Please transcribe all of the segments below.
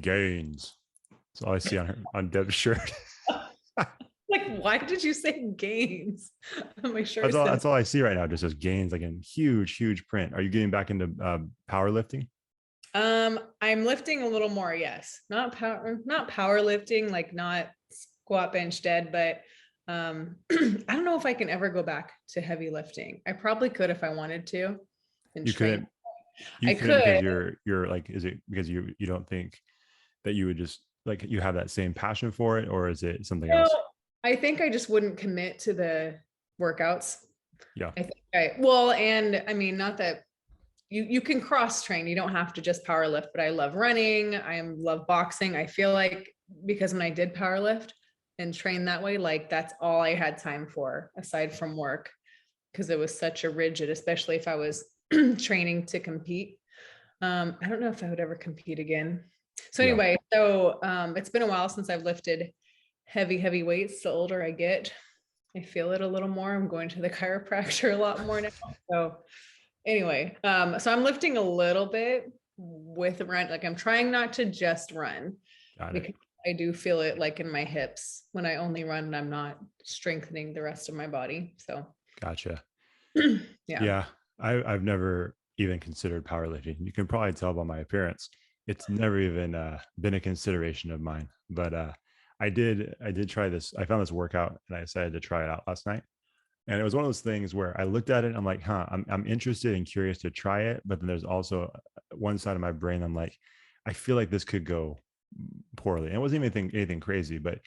gains. That's all I see on Deb's shirt. Like, why did you say gains? My shirt That's all. says That's all I see right now. Just says gains, like in huge print. Are you getting back into powerlifting? I'm lifting a little more, yes. Not powerlifting, like not squat, bench, dead, but I don't know if I can ever go back to heavy lifting. I probably could if I wanted to and You train. couldn't. You I couldn't could. because you're like. Is it because you don't think that you would just like you have that same passion for it, or is it something No, else? I think I just wouldn't commit to the workouts. Yeah. I think well, and I mean, not that you can cross train. You don't have to just power lift, but I love running. I love boxing. I feel like because when I did power lift and train that way, like that's all I had time for aside from work because it was such a rigid, especially if I was training to compete. I don't know if I would ever compete again. So Yeah. anyway, it's been a while since I've lifted heavy weights. The older I get, I feel it a little more. I'm going to the chiropractor a lot more now. So anyway, so I'm lifting a little bit with run. Like I'm trying not to just run Got it. because I do feel it like in my hips when I only run and I'm not strengthening the rest of my body. So Gotcha. yeah. Yeah. I've never even considered powerlifting. You can probably tell by my appearance. It's never even been a consideration of mine. But I did try this. I found this workout and I decided to try it out last night. And it was one of those things where I looked at it and I'm like, I'm interested and curious to try it. But then there's also one side of my brain, I'm like, I feel like this could go poorly. And it wasn't anything crazy, but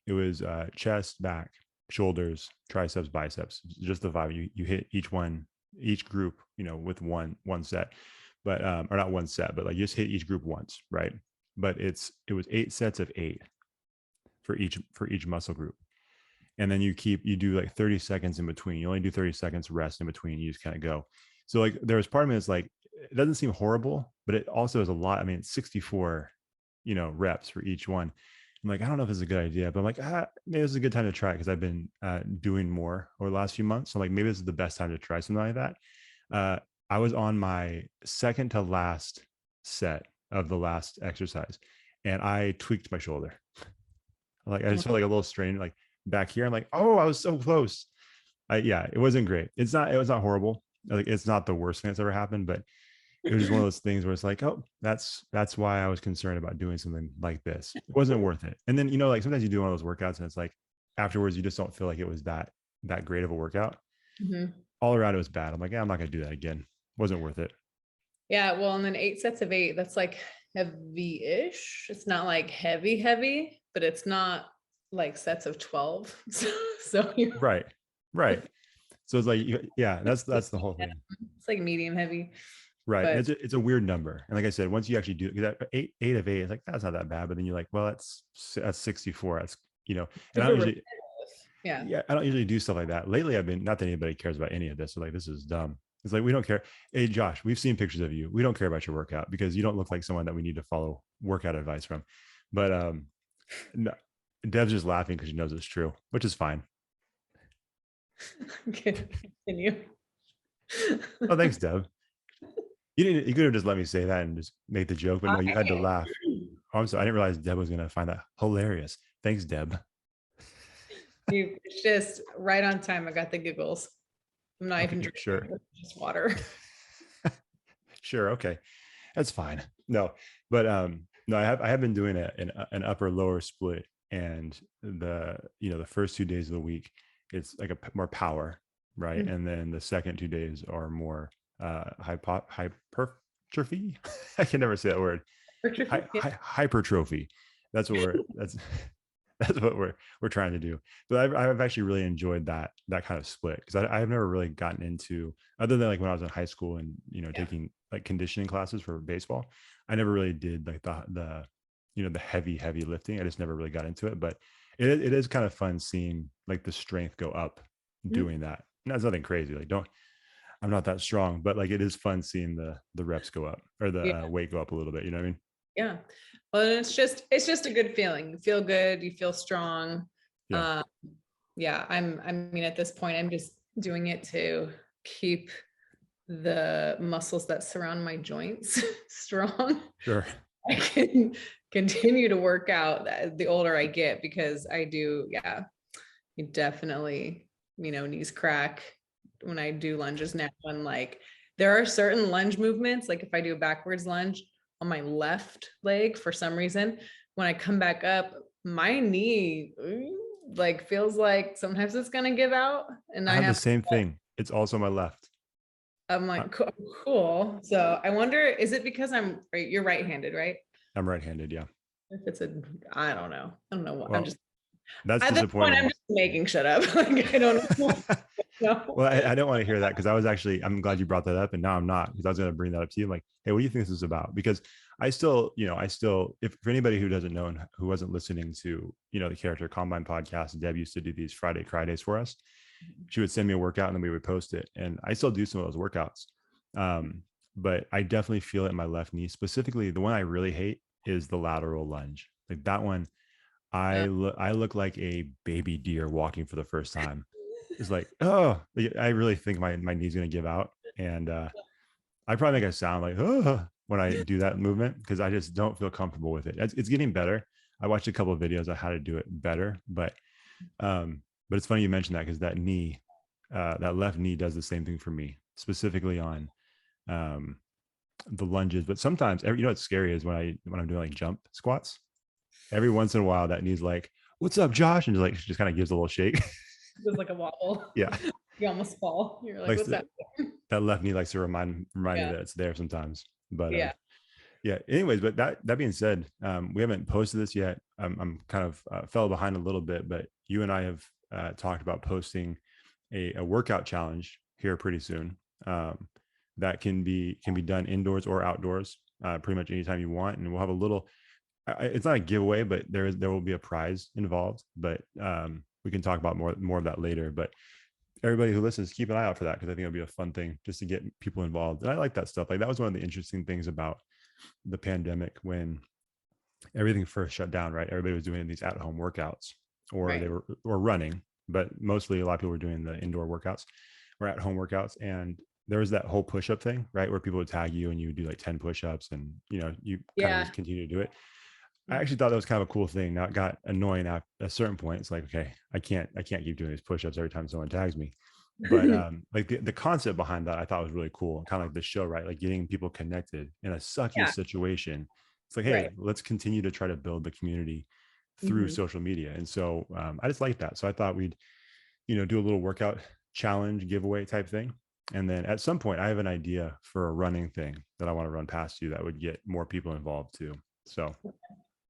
it was chest, back, shoulders, triceps, biceps, just the vibe. You hit each group, with one set, but or not one set, but like you just hit each group once, right? But it was 8 sets of 8 for each muscle group. And then you do like 30 seconds in between. You only do 30 seconds rest in between. You just kind of go. So like there was part of me that's like, it doesn't seem horrible, but it also is a lot. I mean, it's 64, reps for each one. I'm like, I don't know if it's a good idea, but I'm like, maybe this is a good time to try it because I've been doing more over the last few months. So I'm like, maybe this is the best time to try something like that. I was on my second to last set of the last exercise and I tweaked my shoulder. Like I just felt like a little strain, like back here. I'm like, oh, I was so close. Yeah, it wasn't great. It was not horrible. Like it's not the worst thing that's ever happened, but it was just one of those things where it's like, oh, that's why I was concerned about doing something like this. It wasn't worth it. And then, like sometimes you do one of those workouts and it's like afterwards, you just don't feel like it was that great of a workout. Mhm. All around it was bad. I'm like, I'm not gonna do that again. Wasn't worth it. Yeah. Well, and then 8 sets of 8, that's like heavy-ish. It's not like heavy, but it's not like sets of 12. So you Right. Right. So it's like, yeah, that's the whole thing. it's like medium heavy, Right. And but it's a weird number. And like I said, once you actually do that eight of 8, it's like, that's not that bad. But then you're like, well, that's 64. That's, and I super don't repetitive. usually, Yeah. yeah, I don't usually do stuff like that. Lately, I've been, not that anybody cares about any of this. So like, this is dumb. It's like, we don't care. Hey, Josh, we've seen pictures of you. We don't care about your workout because you don't look like someone that we need to follow workout advice from. But no, Deb's just laughing because she knows it's true, which is fine. Okay, continue. Oh, thanks, Deb. You could have just let me say that and just make the joke, but no, you had to laugh. Oh, I'm sorry. I didn't realize Deb was going to find that hilarious. Thanks, Deb. It's just right on time. I got the giggles. I'm not even Okay, drinking, sure. it's just water. Sure. Okay. That's fine. No, but no, I have been doing an upper lower split, and the first 2 days of the week it's like more power, right, Mhm. and then the second 2 days are more hypertrophy. I can never say that word. Yeah. Hypertrophy. That's what that's that's what we're trying to do. But I've actually really enjoyed that kind of split because I've never really gotten into, other than like when I was in high school and Yeah. taking like conditioning classes for baseball. I never really did like the heavy lifting. I just never really got into it. But it is kind of fun seeing like the strength go up Mhm. doing that. And that's nothing crazy. Like I'm not that strong, but like it is fun seeing the reps go up or the Yeah. weight go up a little bit. You know what I mean? Yeah. Well, it's just a good feeling. You feel good, you feel strong. Yeah. Um, yeah, I mean, at this point, I'm just doing it to keep the muscles that surround my joints strong. Sure. I can continue to work out the older I get, because I do, yeah, you definitely, knees crack when I do lunges now. And like, there are certain lunge movements, like if I do a backwards lunge on my left leg, for some reason, when I come back up, my knee like feels like sometimes it's gonna give out, and I I have the have same thing. It's also my left. I'm I- like, cool. So I wonder, is it because you're right-handed, right? I'm right-handed. Yeah. If it's I don't know. I don't know what I'm Well, just, that's at this point, I'm disappointing. just making shit up. Like, I don't know. No. Well, I don't want to hear that, because I'm glad you brought that up, and now I'm not, because I was going to bring that up to you. Like, hey, what do you think this is about? Because if for anybody who doesn't know and who wasn't listening to, the Character Combine podcast, Deb used to do these Friday cry days for us. She would send me a workout and then we would post it. And I still do some of those workouts. But I definitely feel it in my left knee. Specifically, the one I really hate is the lateral lunge. Like that one, Uh, I look like a baby deer walking for the first time. It's like, oh, I really think my knee's gonna give out. And I probably make a sound like, oh, when I do that movement, because I just don't feel comfortable with it. It's getting better. I watched a couple of videos on how to do it better, but it's funny you mentioned that, because that left knee does the same thing for me, specifically on um, the lunges. But sometimes, what's scary is when I'm doing like jump squats. Every once in a while, that knee's like, "What's up, Josh?" And just kind of gives a little shake. There's like a wobble. Yeah, You almost fall. You're like, likes what's to that? that left knee likes to remind me Yeah. that it's there sometimes. But Yeah. yeah. Anyways, but that being said, we haven't posted this yet. I'm kind of fell behind a little bit, but you and I have talked about posting a workout challenge here pretty soon. That can be done indoors or outdoors, pretty much anytime you want. And we'll have a little. It's not a giveaway, but there will be a prize involved. But we can talk about more of that later. But everybody who listens, keep an eye out for that, because I think it'll be a fun thing just to get people involved. And I like that stuff. Like that was one of the interesting things about the pandemic, when everything first shut down, right? Everybody was doing these at-home workouts, or Right. they were running, but mostly a lot of people were doing the indoor workouts or at-home workouts. And there was that whole push-up thing, right, where people would tag you and you would do like 10 push-ups, and you kind of Yeah. just continue to do it. I actually thought that was kind of a cool thing. Now it got annoying at a certain point. It's like, okay, I can't keep doing these push-ups every time someone tags me. But like the concept behind that I thought was really cool. Kind of like the show, right? Like getting people connected in a sucky Yeah. situation. It's like, Right. hey, let's continue to try to build the community through Mhm. social media. And so I just like that. So I thought we'd, do a little workout challenge giveaway type thing. And then at some point I have an idea for a running thing that I want to run past you that would get more people involved too. So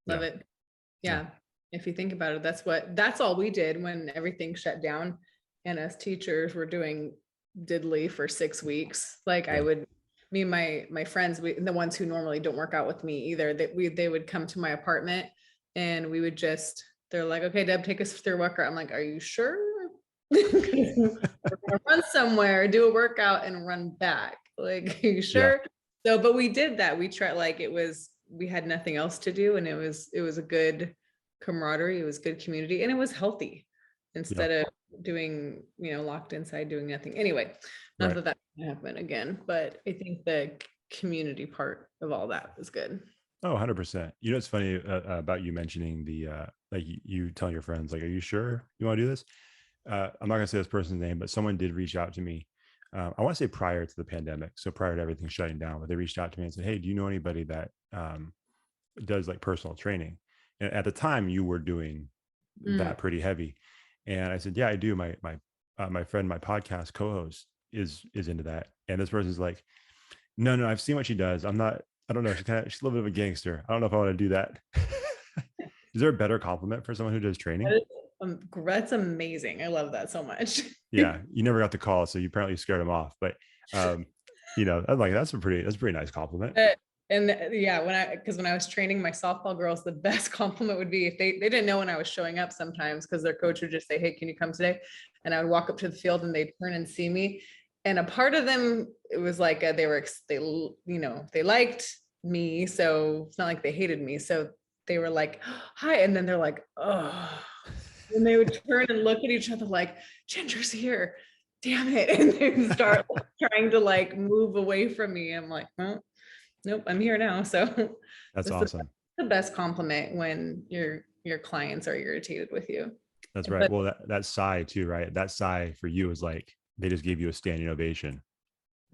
Love yeah. it. Yeah. Yeah. If you think about it, that's all we did when everything shut down, and us teachers were doing diddly for 6 weeks. Like I Yeah. would, me and my friends, the ones who normally don't work out with me either, they would come to my apartment, and we would they're like, okay, Deb, take us through a workout. I'm like, are you sure? We're gonna run somewhere, do a workout, and run back. Like, are you Yeah. sure? So, but we did that. We tried, like, we had nothing else to do, and it was a good camaraderie. It was good community, and it was healthy, Yeah. instead of doing, locked inside doing nothing. Anyway, not Right. that can happen again, but I think the community part of all that was good. Oh, 100%. It's funny about you mentioning the like you telling your friends, like, are you sure you want to do this? I'm not gonna say this person's name, but someone did reach out to me. I want to say prior to the pandemic, so prior to everything shutting down, but they reached out to me and said, hey, do you know anybody that does like personal training? And at the time you were doing Mm. that pretty heavy. And I said, yeah, I do. My friend, my podcast co-host is into that. And this person's like, no, I've seen what she does. I don't know. She's a little bit of a gangster. I don't know if I want to do that. Is there a better compliment for someone who does training? That's amazing. I love that so much. Yeah, you never got the call, so you apparently scared him off. But I'm like, that's a pretty nice compliment. Uh, and yeah, because when I was training my softball girls, the best compliment would be if they didn't know when I was showing up sometimes, because their coach would just say, hey, can you come today? And I would walk up to the field and they'd turn and see me. And a part of them, it was like they liked me. So it's not like they hated me. So they were like, hi. And then they're like, oh. And they would turn and look at each other like, Ginger's here. Damn it. And they would start trying to like move away from me. I'm like, huh? nope, I'm here now. So That's that's awesome. the best compliment when your clients are irritated with you. That's right. But Well, that sigh too, right? That sigh for you is like they just gave you a standing ovation.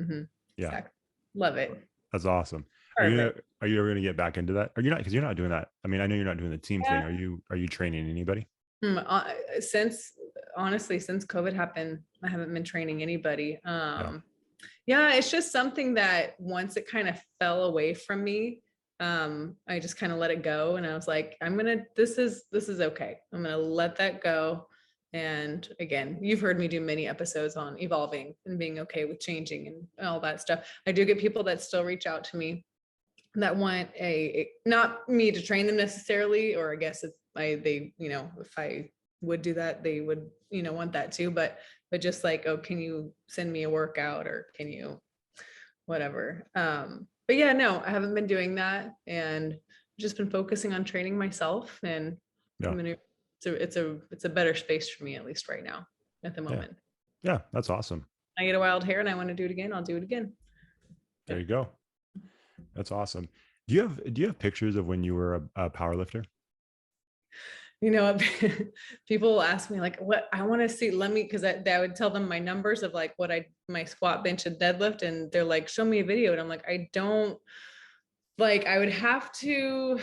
mhm, Yeah, exactly. Love it. that's awesome. Perfect. Are you ever going to get back into that? Are you not? Because you're not doing that. I mean, I know you're not doing the team thing. Yeah. Are you training anybody? Since honestly, since COVID happened, I haven't been training anybody. Yeah. Yeah, it's just something that once it kind of fell away from me, I just kind of let it go. And I was like, this is okay. I'm gonna let that go. And again, you've heard me do many episodes on evolving and being okay with changing and all that stuff. I do get people that still reach out to me that want not me to train them necessarily, or I guess if they, if I would do that, they would, want that too. But just like, oh, can you send me a workout or can you whatever. But yeah, no, I haven't been doing that and just been focusing on training myself, and Yeah. I'm gonna it's a better space for me, at least right now at the Yeah. moment. Yeah. That's awesome. I get a wild hair and I want to do it again, I'll do it again. There you go. That's awesome. Do you have pictures of when you were a power lifter? You know, people ask me like, what I want to see, let me, because I would tell them my numbers of like what my squat, bench, and deadlift. And they're like, show me a video. And I'm like, I don't, like, I would have to,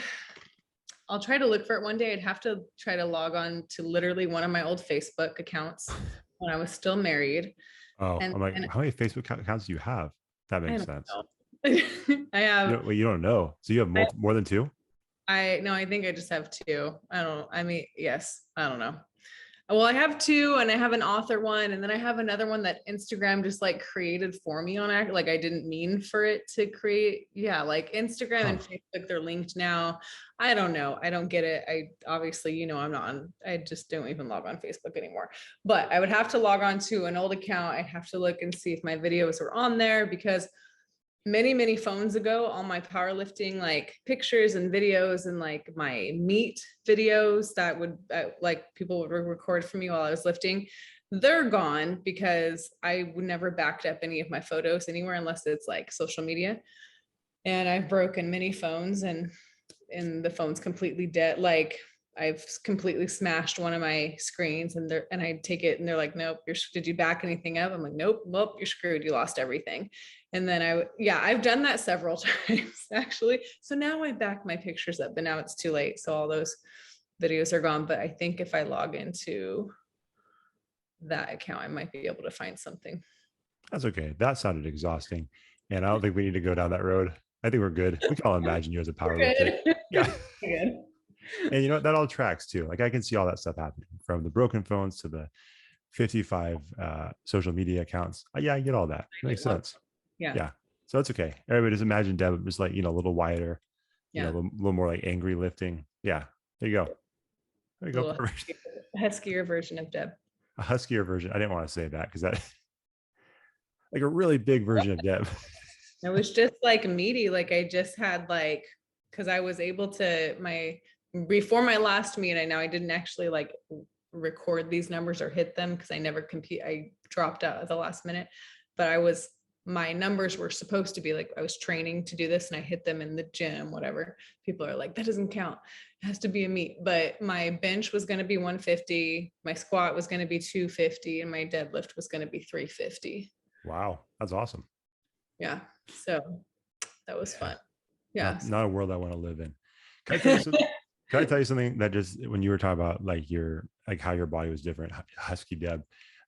I'll try to look for it one day. I'd have to try to log on to literally one of my old Facebook accounts when I was still married. Oh, And, I'm like, and how many Facebook accounts do you have? That I makes don't sense. know. I have, You don't know. So you have I, more than two? no, I think I just have two. I mean, yes, I don't know. Well, I have two, and I have an author one, and then I have another one that Instagram just like created for me on act. Like I didn't mean for it to create. Yeah, like Instagram and Huh. Facebook, they're linked now. I don't know. I don't get it. I obviously, I'm not on, I just don't even log on Facebook anymore. But I would have to log on to an old account. I'd have to look and see if my videos are on there, because many phones ago, all my powerlifting like pictures and videos and like my meet videos that would like people would record for me while I was lifting, they're gone because I would never backed up any of my photos anywhere unless it's like social media. And I've broken many phones, and the phone's completely dead. Like I've completely smashed one of my screens, and I take it and they're like, nope, did you back anything up? I'm like, nope, you're screwed. You lost everything. And then I've done that several times actually. So now I back my pictures up, but now it's too late. So all those videos are gone. But I think if I log into that account, I might be able to find something. That's okay. That sounded exhausting. And I don't think we need to go down that road. I think we're good. We can all imagine you as a power lifter. Good. Yeah. Good. And you know what? That all tracks too. Like I can see all that stuff happening, from the broken phones to the 55 social media accounts. Yeah, I get all that. It makes sense. Yeah. Yeah. So that's okay. Everybody just imagine Deb just like, a little wider, Yeah. a little more like angry lifting. Yeah. There you go. There you A go. little huskier version of Deb. A huskier version. I didn't want to say that because that like a really big version of Deb. It was just like meaty. Like I just had like, because I was able to before my last meet, I didn't actually like record these numbers or hit them because I never compete. I dropped out at the last minute, but my numbers were supposed to be like, I was training to do this and I hit them in the gym, whatever. People are like, that doesn't count. It has to be a meet. But my bench was going to be 150. My squat was going to be 250 and my deadlift was going to be 350. Wow. That's awesome. Yeah. So that was fun. Yeah. Not a world I want to live in. Can I tell you something? Can I tell you something that just when you were talking about like how your body was different, husky Deb?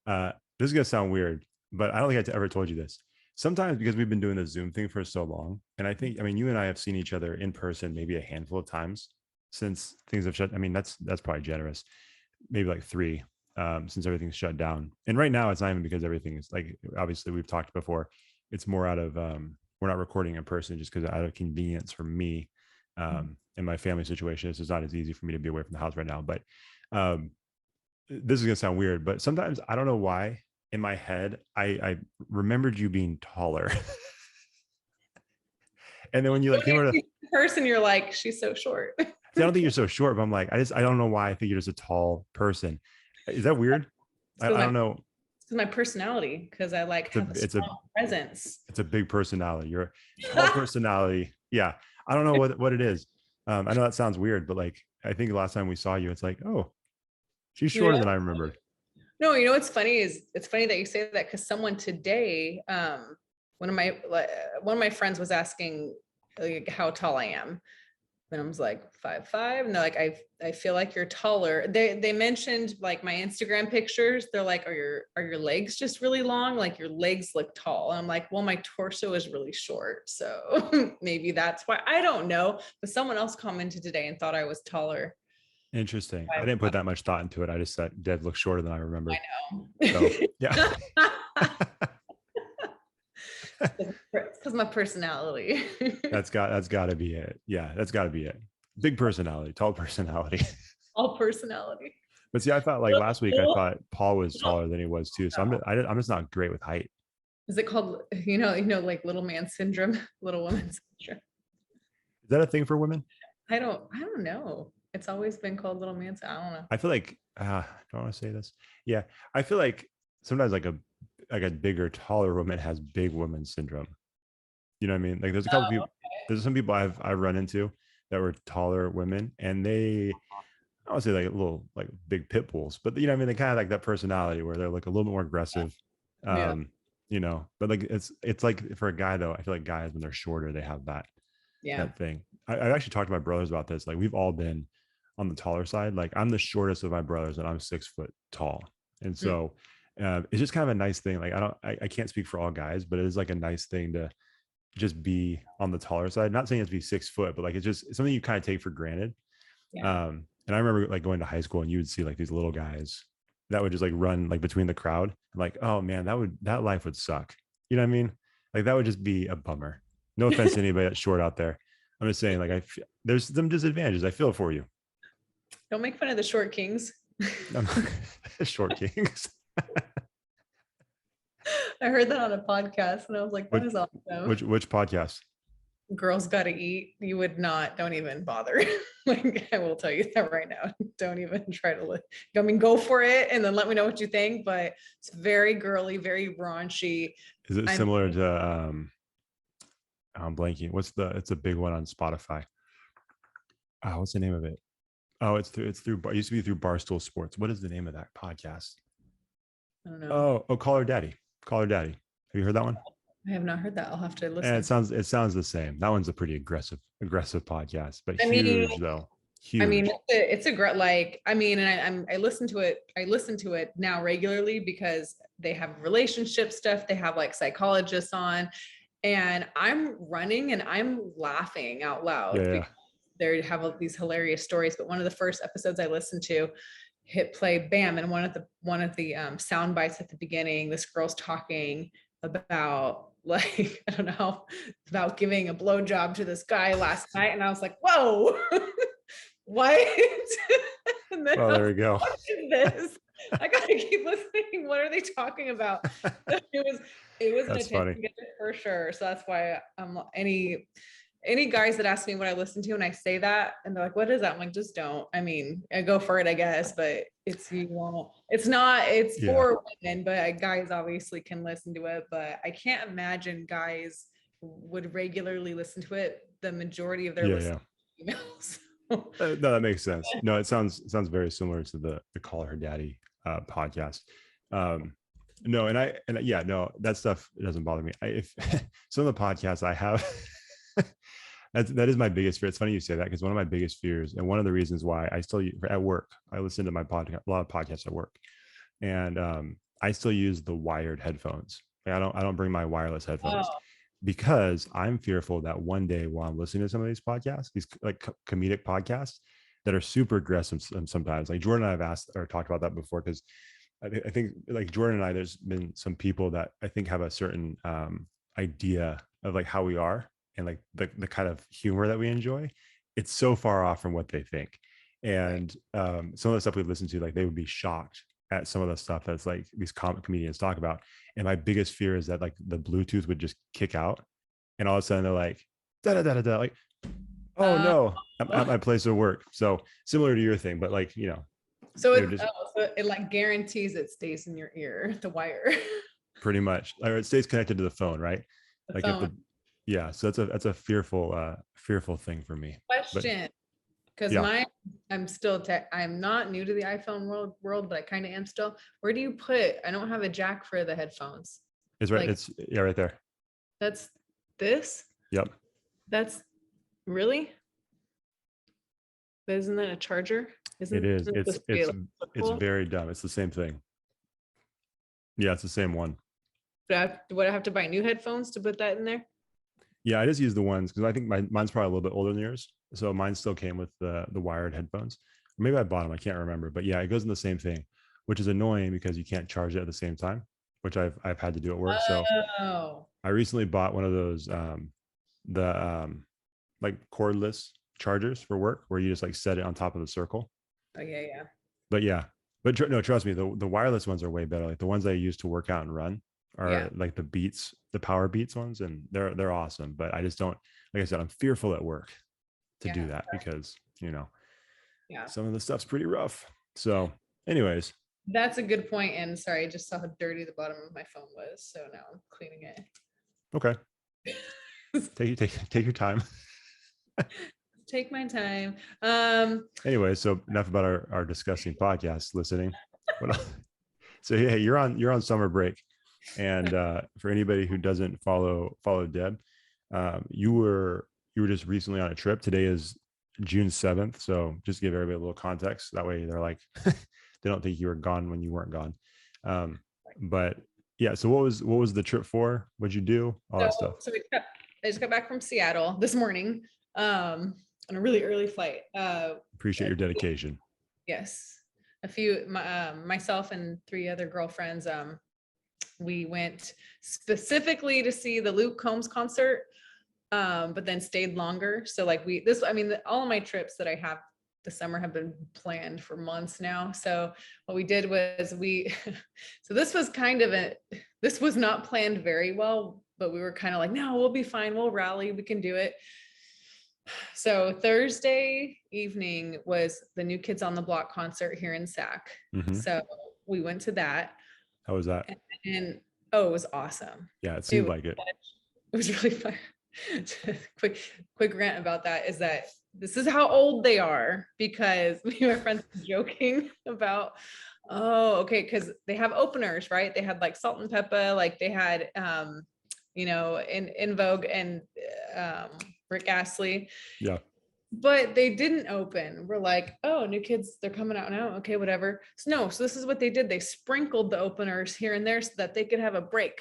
This is gonna sound weird, but I don't think I ever told you this. Sometimes because we've been doing the Zoom thing for so long, and I mean, you and I have seen each other in person maybe a handful of times since things have shut. I mean, that's probably generous, maybe like three, since everything's shut down. And right now, it's not even because everything is like, obviously we've talked before. It's more out of we're not recording in person just because out of convenience for me. In my family situation, it's not as easy for me to be away from the house right now. But this is gonna sound weird, but sometimes I don't know why in my head I remembered you being taller. And then when you like came over to person, you're like, she's so short. see, I don't think you're so short, but I'm like, I don't know why I think you're just a tall person. Is that weird? I don't know. It's my personality because I like It's a have a it's a strong presence. it's a big personality. You're a tall personality. Yeah. I don't know what it is. I know that sounds weird, but like I think the last time we saw you, it's like, oh, she's You shorter know? than I remembered. No, you know what's funny is it's funny that you say that because someone today, one of my friends was asking like how tall I am. And I was like 5'5", and they're like, I feel like you're taller. They mentioned like my Instagram pictures. They're like, are your legs just really long? Like your legs look tall. And I'm like, well, my torso is really short, so maybe that's why. I don't know. But someone else commented today and thought I was taller. Interesting. I didn't put 5'5". that much thought into it. I just said Deb looks shorter than I I remembered. So know. yeah. It's because my personality. That's gotta be it. Yeah, that's gotta be it. Big personality, tall personality. All personality. But see, I thought like last week, I thought Paul was taller than he was too. So I'm just not great with height. Is it called, like little man syndrome, little woman syndrome? Is that a thing for women? I don't know. It's always been called little man. I don't know. I feel like I don't want to say this. Yeah, I feel like sometimes like a bigger, taller woman has big woman syndrome. You know what I mean? Like there's a couple people, there's some people I've run into that were taller women, and they I don't say like little like big pit bulls, but you know what I mean? They kind of like that personality where they're like a little bit more aggressive. Yeah. You know, but like it's like for a guy though, I feel like guys when they're shorter, they have Yeah. that thing. I've actually talked to my brothers about this. Like we've all been on the taller side. Like I'm the shortest of my brothers, and I'm 6 foot tall. And Mm. so it's just kind of a nice thing. Like I can't speak for all guys, but it is like a nice thing to just be on the taller side. Not saying it has to be 6 foot, but like it's something you kind of take for granted. Yeah. And I remember like going to high school, and you would see like these little guys that would just like run like between the crowd. I'm like, oh man, that life would suck. You know what I mean? Like that would just be a bummer. No offense to anybody that's short out there. I'm just saying, like, there's some disadvantages. I feel for you. Don't make fun of the short kings. I'm short kings. I heard that on a podcast and I was like, that is awesome. Which podcast? Girls Gotta Eat. You would not, don't even bother. Like, I will tell you that right now. Don't even try to I mean, go for it and then let me know what you think. But it's very girly, very raunchy. Is it similar to I'm blanking. It's a big one on Spotify. Oh, what's the name of it? Oh, it used to be through Barstool Sports. What is the name of that podcast? I don't know. Oh, Call Her Daddy. Call Her Daddy. Have you heard that one? I have not heard that. I'll have to listen. And it sounds the same. That one's a pretty aggressive podcast, but I mean, huge though. Huge. I mean, it's a great, like, I mean, and I listen to it now regularly because they have relationship stuff. They have like psychologists on, and I'm running and I'm laughing out loud. Yeah. They have these hilarious stories. But one of the first episodes I listened to, hit play, bam, and one of the sound bites at the beginning, this girl's talking about like, I don't know, about giving a blowjob to this guy last night, and I was like, whoa. What? And then there we go. What is this? I gotta keep listening. What are they talking about? It was an attention getter for sure. So that's why I'm any guys that ask me what I listen to and I say that and they're like, what is that? I'm like, just don't. I mean, I go for it, I guess, but it's for women, but guys obviously can listen to it. But I can't imagine guys would regularly listen to it. The majority of their listeners are females. No, that makes sense. No, it sounds very similar to the Call Her Daddy podcast. No, that stuff doesn't bother me. If some of the podcasts I have, that is my biggest fear. It's funny you say that because one of my biggest fears, and one of the reasons why I still at work, I listen to my podcast, a lot of podcasts at work, and I still use the wired headphones. Like, I don't bring my wireless headphones. Because I'm fearful that one day while I'm listening to some of these podcasts, these like comedic podcasts that are super aggressive sometimes, like Jordan and I have asked or talked about that before, because I think like Jordan and I, there's been some people that I think have a certain idea of like how we are and like the kind of humor that we enjoy. It's so far off from what they think. And some of the stuff we listen to, like they would be shocked at some of the stuff that's like these comedians talk about. And my biggest fear is that like the Bluetooth would just kick out and all of a sudden they're like, da da da da da, like, oh no, I'm at my place of work. So similar to your thing, but like, you know. So it like guarantees it stays in your ear, the wire. Pretty much, or it stays connected to the phone, right? The Like if phone. the yeah, so that's a fearful thing for me. But Question, because yeah, I'm still I'm not new to the iPhone world, but I kind of am still. Where do you put? I don't have a jack for the headphones. it's right. Like It's yeah, right there. that's this. Yep, That's really. Isn't that a charger? it is. Isn't this It's supposed to be it's it's electrical? very dumb. It's the same thing. Yeah, it's the same one. Would I have to buy new headphones to put that in there? Yeah, I just use the ones because I think mine's probably a little bit older than yours. So mine still came with the wired headphones. Or maybe I bought them. I can't remember. But yeah, it goes in the same thing, which is annoying because you can't charge it at the same time, which I've had to do at work. So Oh, I recently bought one of those the like cordless chargers for work where you just like set it on top of the circle. oh yeah, yeah, But yeah, but no, trust me, the wireless ones are way better. Like the ones I use to work out and run yeah, are like the Beats, the Power Beats ones, and they're awesome. But I just don't, like I said, I'm fearful at work to do yeah, that because yeah. some of the stuff's pretty rough. So, anyways, That's a good point. And sorry, I just saw how dirty the bottom of my phone was. So now I'm cleaning okay, it. take your time. Take my time. Anyway, so enough about our disgusting podcast listening. What so yeah, you're on summer break, and for anybody who doesn't follow Deb, you were just recently on a trip. Today is June 7th, so just give everybody a little context. That way, they're like they don't think you were gone when you weren't gone. Um, but yeah, so what was the trip for? What'd you do? All so that stuff. I just got back from Seattle this morning on a really early flight. Appreciate your dedication. Yes, myself and three other girlfriends. We went specifically to see the Luke Combs concert, but then stayed longer. So like all of my trips that I have this summer have been planned for months now. So what we did was so this was not planned very well, but we were kind of like, no, we'll be fine. We'll rally. We can do it. So Thursday evening was the New Kids on the Block concert here in Sac. Mm-hmm. So we went to that, How was that? and oh, it was awesome. Yeah, it It seemed was, like it. it was really fun. quick rant about that is that this is how old they are, because me and my friends were joking about, oh, okay, because they have openers, right? They had like Salt and Pepper, like they had in Vogue and Rick Astley, Yeah. but they didn't open. We're like, oh, New Kids, they're coming out now. Okay, whatever. So this is what they did. They sprinkled the openers here and there so that they could have a break,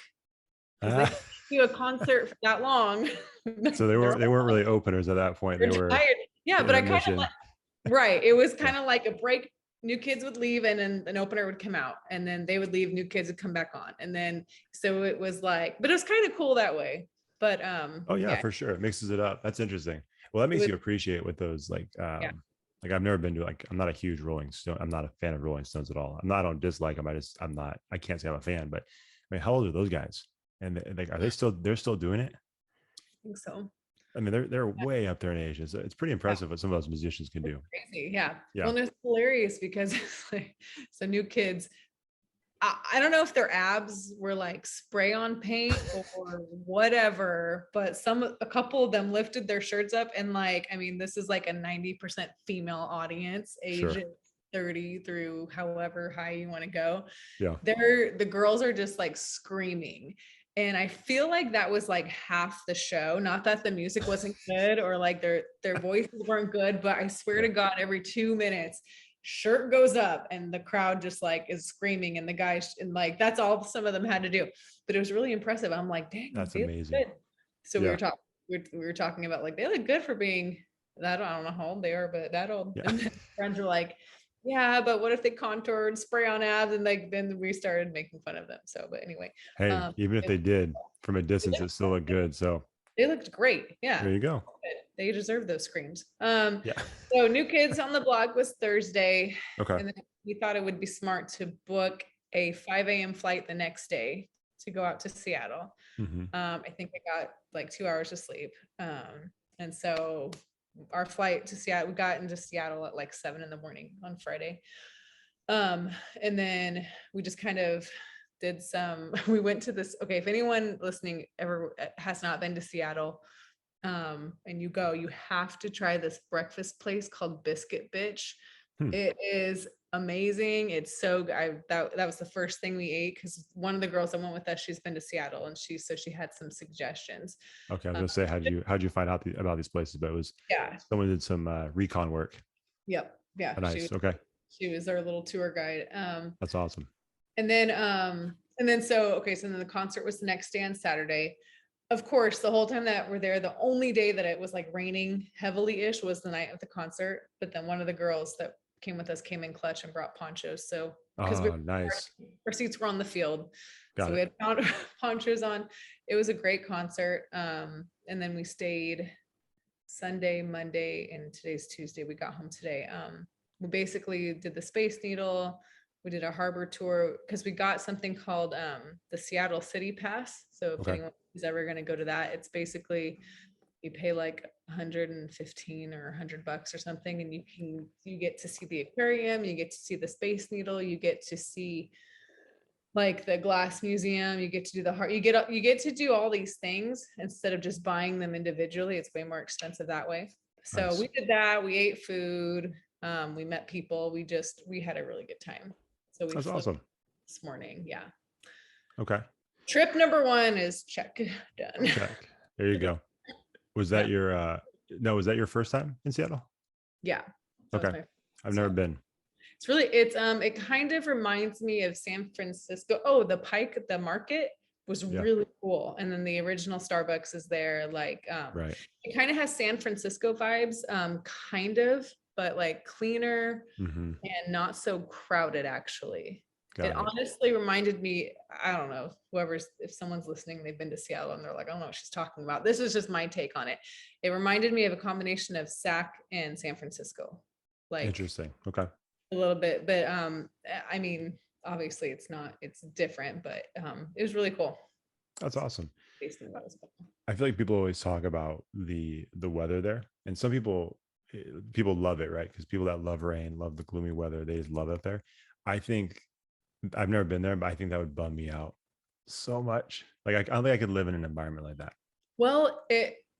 because they do a concert for that long. So they weren't really openers at that point. They They're were tired. Yeah, but I kind of intermission. right. It was Yeah. kind of like a break. New Kids would leave, and then an opener would come out, and then they would leave. New Kids would come back on, and then so it was like, but it was kind of cool that way. But Oh yeah, yeah, for sure. It mixes it up. That's interesting. Well, that it makes was you appreciate what those yeah. like I've never been to, like, I'm not a huge Rolling Stone. I'm not a fan of Rolling Stones at all. I don't dislike them. I'm not, I can't say I'm a fan, but I mean, how old are those guys? And like, they're still doing it? I think so. I mean, they're way up there in age. It's pretty Yeah. impressive what some of those musicians can do. Crazy. Yeah. Yeah. Well, and it's hilarious because it's like, so New Kids, I don't know if their abs were like spray on paint or whatever, but a couple of them lifted their shirts up, and like, I mean, this is like a 90% female audience, Sure. age 30 through however high you want to go. Yeah. The girls are just like screaming. And I feel like that was like half the show. Not that the music wasn't good or like their voices weren't good, but I swear to God, every 2 minutes, shirt goes up and the crowd just like is screaming, and the guys, and like that's all some of them had to do. But it was really impressive. I'm like, dang, That's they look amazing. good. So Yeah. we were talking about like they look good for being that, I don't know how old they are, but that old. Yeah. And then friends were like, yeah, but what if they contoured, spray on abs, and like then we started making fun of them. So, but anyway, Hey, even if it- they did from a distance, it still looked good. So they looked great. Yeah, there you go. they deserve those screams. Yeah. So New Kids on the Block was Thursday, Okay. and then we thought it would be smart to book a 5 a.m. flight the next day to go out to Seattle. Mm-hmm. I think I got like 2 hours of sleep. And so our flight to Seattle, we got into Seattle at like 7 in the morning on Friday. Um, and then we just kind of did some, we went to this, okay, if anyone listening ever has not been to Seattle, and you go, you have to try this breakfast place called Biscuit Bitch. Hmm. It is amazing. It's so that was the first thing we ate because one of the girls that went with us, she's been to Seattle, and she had some suggestions. Okay, I was Um, gonna say, how'd you find out about these places? But it was yeah. someone did some recon work. Yep. Yeah. Oh, nice. Okay, She was our little tour guide. that's awesome. And then so okay, so then the concert was the next day on Saturday. Of course, the whole time that we're there, the only day that it was like raining heavily-ish was the night of the concert. But then one of the girls that came with us came in clutch and brought ponchos. So because Oh, nice. our seats were on the field. Got So we it. had ponchos on. It was a great concert. And then we stayed Sunday, Monday, and today's Tuesday. We got home today. We basically did the Space Needle. We did a harbor tour because we got something called the Seattle City Pass. So if Okay, anyone is ever going to go to that, it's basically you pay like 115 or $100 or something, and you get to see the aquarium, you get to see the Space Needle, you get to see like the glass museum, you get to do the heart, you get to do all these things instead of just buying them individually. It's way more expensive that way. So we nice. did that. We ate food. We met people. We had a really good time. So we That's flew awesome. this morning. Yeah. Okay, Trip number one is check done. check. There you go. Was that Yeah. your no, was that your first time in Seattle? Yeah. That was Okay. my I've never so been. it kind of reminds me of San Francisco. Oh, the Pike, the market was Yeah. really cool. And then the original Starbucks is there. Like Right. it kind of has San Francisco vibes, kind of, but like cleaner Mm-hmm. and not so crowded actually. It Got it. honestly reminded me, I don't know, if someone's listening, they've been to Seattle and they're like, I don't know what she's talking about. This is just my take on it. It reminded me of a combination of SAC and San Francisco. Like Interesting. Okay. a little bit, but I mean, obviously it's different, but it was really cool. That's awesome. Basically that was cool. I feel like people always talk about the weather there, and some people love it, right? Because people that love rain, love the gloomy weather, they just love it there. I think I've never been there, but I think that would bum me out so much. Like I don't think I could live in an environment like that. Well,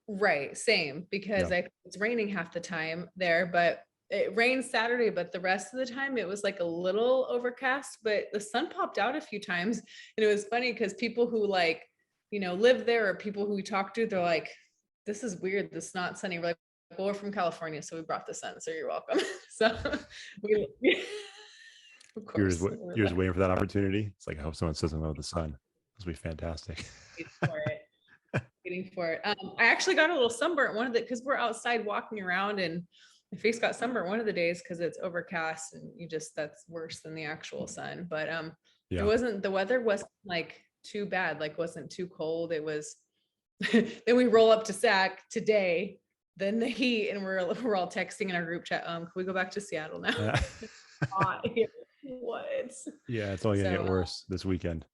right, same, because Yeah. it's raining half the time there, but it rained Saturday, but the rest of the time it was like a little overcast, but the sun popped out a few times. And it was funny because people who like, live there or people who we talk to, they're like, this is weird. This is not sunny. We're like, well, we're from California, so we brought the sun. So you're welcome. So we, of course, we're You're just waiting for that opportunity. It's like I hope someone says something about the sun. This would be fantastic. waiting for it. Waiting for it. I actually got a little sunburnt one of the because we're outside walking around and my face got sunburnt one of the days because it's overcast and that's worse than the actual sun. But Yeah. the weather wasn't like too bad, like wasn't too cold. It was then we roll up to SAC today, then the heat, and we're all texting in our group chat. Can we go back to Seattle now? Hot here. What? Yeah, it's only gonna So get worse this weekend.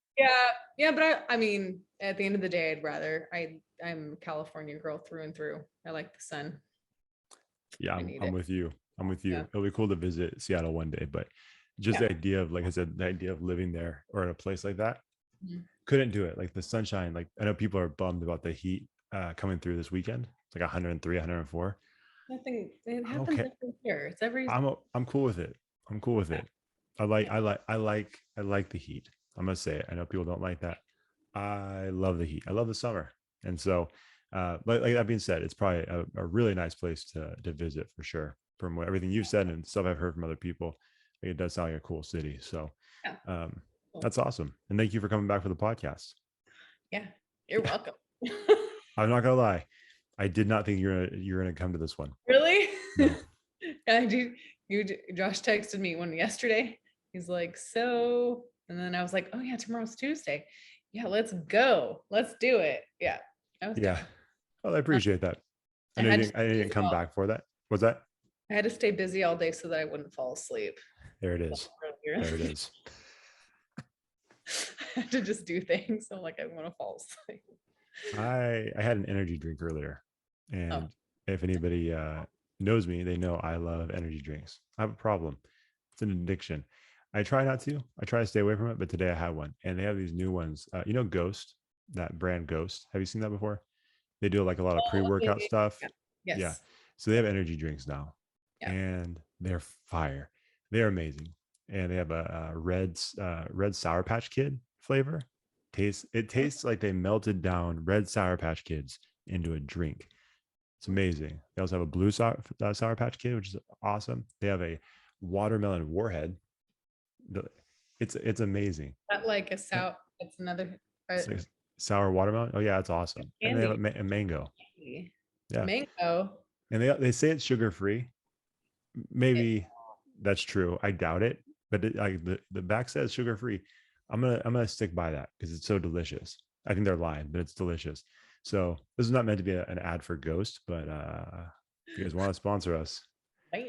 yeah, but I mean, at the end of the day, I'm a California girl through and through. I like the sun. Yeah, I need I'm it. with you. I'm with you. Yeah. It'll be cool to visit Seattle one day, but just Yeah. the idea of, like I said, the idea of living there or in a place like that, Mhm. couldn't do it. Like the sunshine, like I know people are bummed about the heat coming through this weekend. It's like 103, 104. Nothing. It I'm happens okay. every year. It's every. I'm cool with it. I'm cool with Yeah. it. I like the heat. I must say it. I know people don't like that. I love the heat. I love the summer. And so like that being said, it's probably a really nice place to visit for sure. From everything you've said and stuff I've heard from other people, like, it does sound like a cool city. So Yeah. um Cool. that's awesome. And thank you for coming back for the podcast. Yeah. You're welcome. I'm not gonna lie. I did not think you're gonna come to this one. Really? No. Yeah, Josh texted me one yesterday. He's like, so, and then I was like, oh yeah, tomorrow's Tuesday. Yeah, let's go. Let's do it. Yeah, I was Yeah. down. Well, I appreciate that. I had to I stay didn't busy come back for that. Was that? I had to stay busy all day so that I wouldn't fall asleep. There it is. There it is. I had to just do things. So like I want to fall asleep. I had an energy drink earlier, Oh, and if anybody knows me, they know I love energy drinks. I have a problem. It's an addiction. I try not to. I try to stay away from it, but today I had one, and they have these new ones. Ghost, that brand Ghost. Have you seen that before? They do like a lot of Oh, pre-workout okay. stuff. Yeah. Yeah. Yes. So they have energy drinks now, Yeah. and they're fire. They're amazing, and they have a red Sour Patch Kid flavor. Tastes like they melted down red Sour Patch Kids into a drink. It's amazing. They also have a blue Sour Patch Kid, which is awesome. They have a watermelon Warhead. It's amazing. That like a sour. It's another uh, It's like sour watermelon. Oh yeah, it's awesome. And they have candy. a mango. Yeah, Mango. and they say it's sugar free. Maybe that's true. I doubt it, but like the back says sugar free. I'm gonna stick by that because it's so delicious. I think they're lying, but it's delicious. So this is not meant to be an ad for Ghost, but if you guys want to sponsor us, Bam.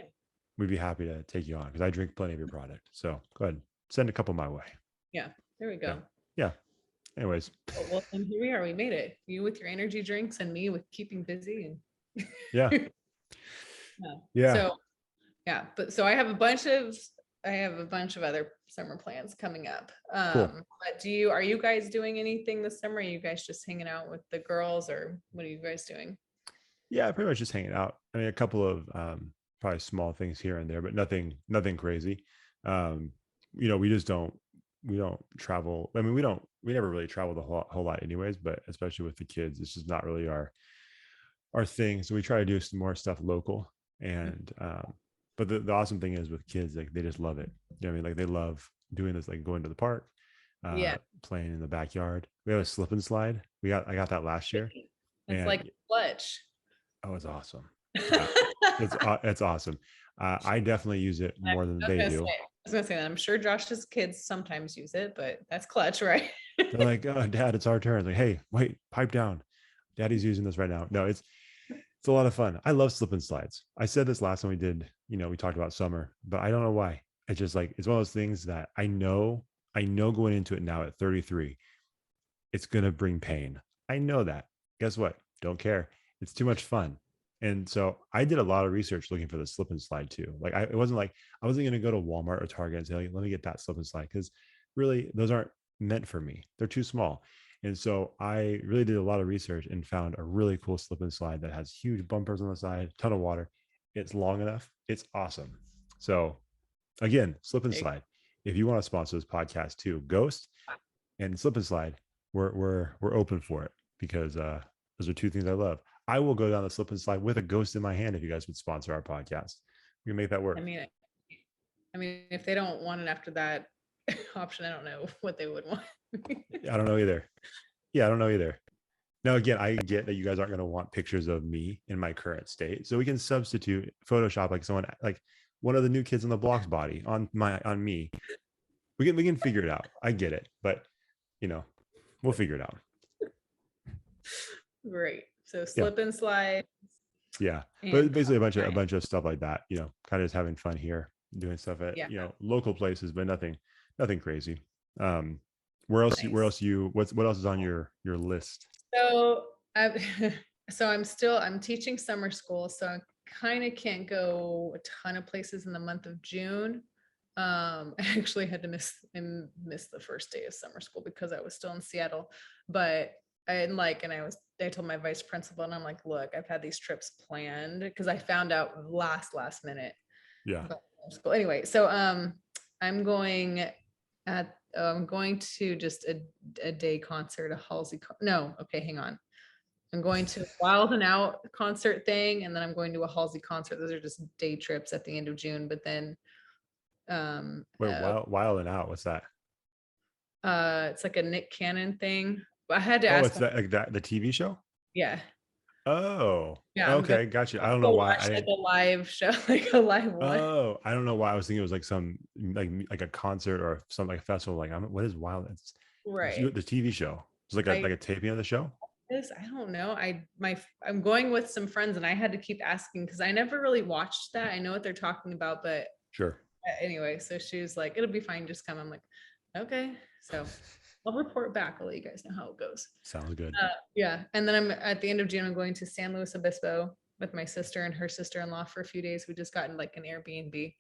we'd be happy to take you on because I drink plenty of your product. So go ahead, send a couple my way. Yeah. There we Yeah, go. yeah. Anyways, Well, and here we are. We made it. You with your energy drinks and me with keeping busy and yeah, yeah. yeah, So yeah, but so I have a bunch of other summer plans coming up. cool. But are you guys doing anything this summer? Are you guys just hanging out with the girls or what are you guys doing? Yeah, pretty much just hanging out. I mean, a couple of probably small things here and there, but nothing crazy. Um, we just we don't travel. I mean, we never really travel the whole lot anyways, but especially with the kids, it's just not really our thing. So we try to do some more stuff local. And but the awesome thing is with kids, like they just love it. You know what I mean? Like they love doing this, like going to the park, Yeah. playing in the backyard. We have a slip and slide. I got that last year. It's And like clutch. oh, it's awesome. Yeah, it's awesome. I definitely use it I more than was they gonna say, do. that. I'm sure Josh's kids sometimes use it, but that's clutch, right? They're like, "Oh, Dad, it's our turn." Like, hey, wait, pipe down. Daddy's using this right now. No, it's a lot of fun. I love slip and slides. I said this last time we did. We talked about summer, but I don't know why. It's just like it's one of those things that I know going into it now at 33, it's gonna bring pain. I know that. Guess what? Don't care. It's too much fun. And so I did a lot of research looking for the slip and slide too. Like it wasn't like I wasn't going to go to Walmart or Target and say, like, let me get that slip and slide because really those aren't meant for me. They're too small. And so I really did a lot of research and found a really cool slip and slide that has huge bumpers on the side, ton of water. It's long enough. It's awesome. So again, slip and slide. If you want to sponsor this podcast too, Ghost and slip and slide, we're open for it because those are two things I love. I will go down the slip and slide with a ghost in my hand if you guys would sponsor our podcast. We can make that I work. mean, if they don't want it after that option, I don't know what they would want. I don't know either. Yeah, I don't know either. Now, again, I get that you guys aren't going to want pictures of me in my current state, so we can substitute Photoshop like someone like one of the new kids on the block's body on me. We can figure it out. I get it, but we'll figure it out. Great. So Yeah. slip and slide Yeah, but and basically a right. bunch of stuff like that. Kind of just having fun here, doing stuff at Yeah. local places, but nothing crazy. Where else? Nice. Where else what else is on your list? So I'm teaching summer school, so I kind of can't go a ton of places in the month of June. I actually had to miss the first day of summer school because I was still in Seattle. But I told my vice principal and I'm like, look, I've had these trips planned because I found out last minute Yeah. about school. Anyway, so I'm going I'm going to just a day concert, a Halsey. No, okay, hang on. I'm going to Wild and Out concert thing, and then I'm going to a Halsey concert. Those are just day trips at the end of June. But then, Wait, wild and out. What's that? it's like a Nick Cannon thing. But I had to Oh, ask. it's that like that the TV show. Yeah, Oh, yeah. I'm gonna okay, gotcha. I don't know go why watch I like didn't. a live show, like a live one. Oh, I don't know why I was thinking it was like some like a concert or something like a festival. Like what is wild? It's Right. the TV show. It's like I a taping of the show. I don't know. I'm going with some friends, and I had to keep asking because I never really watched that. I know what they're talking about, but Sure. anyway, so she was like, it'll be fine, just come. I'm like, okay. So I'll report back. I'll let you guys know how it goes. Sounds good. Yeah. And then I'm at the end of June, I'm going to San Luis Obispo with my sister and her sister-in-law for a few days. We just got in like an Airbnb.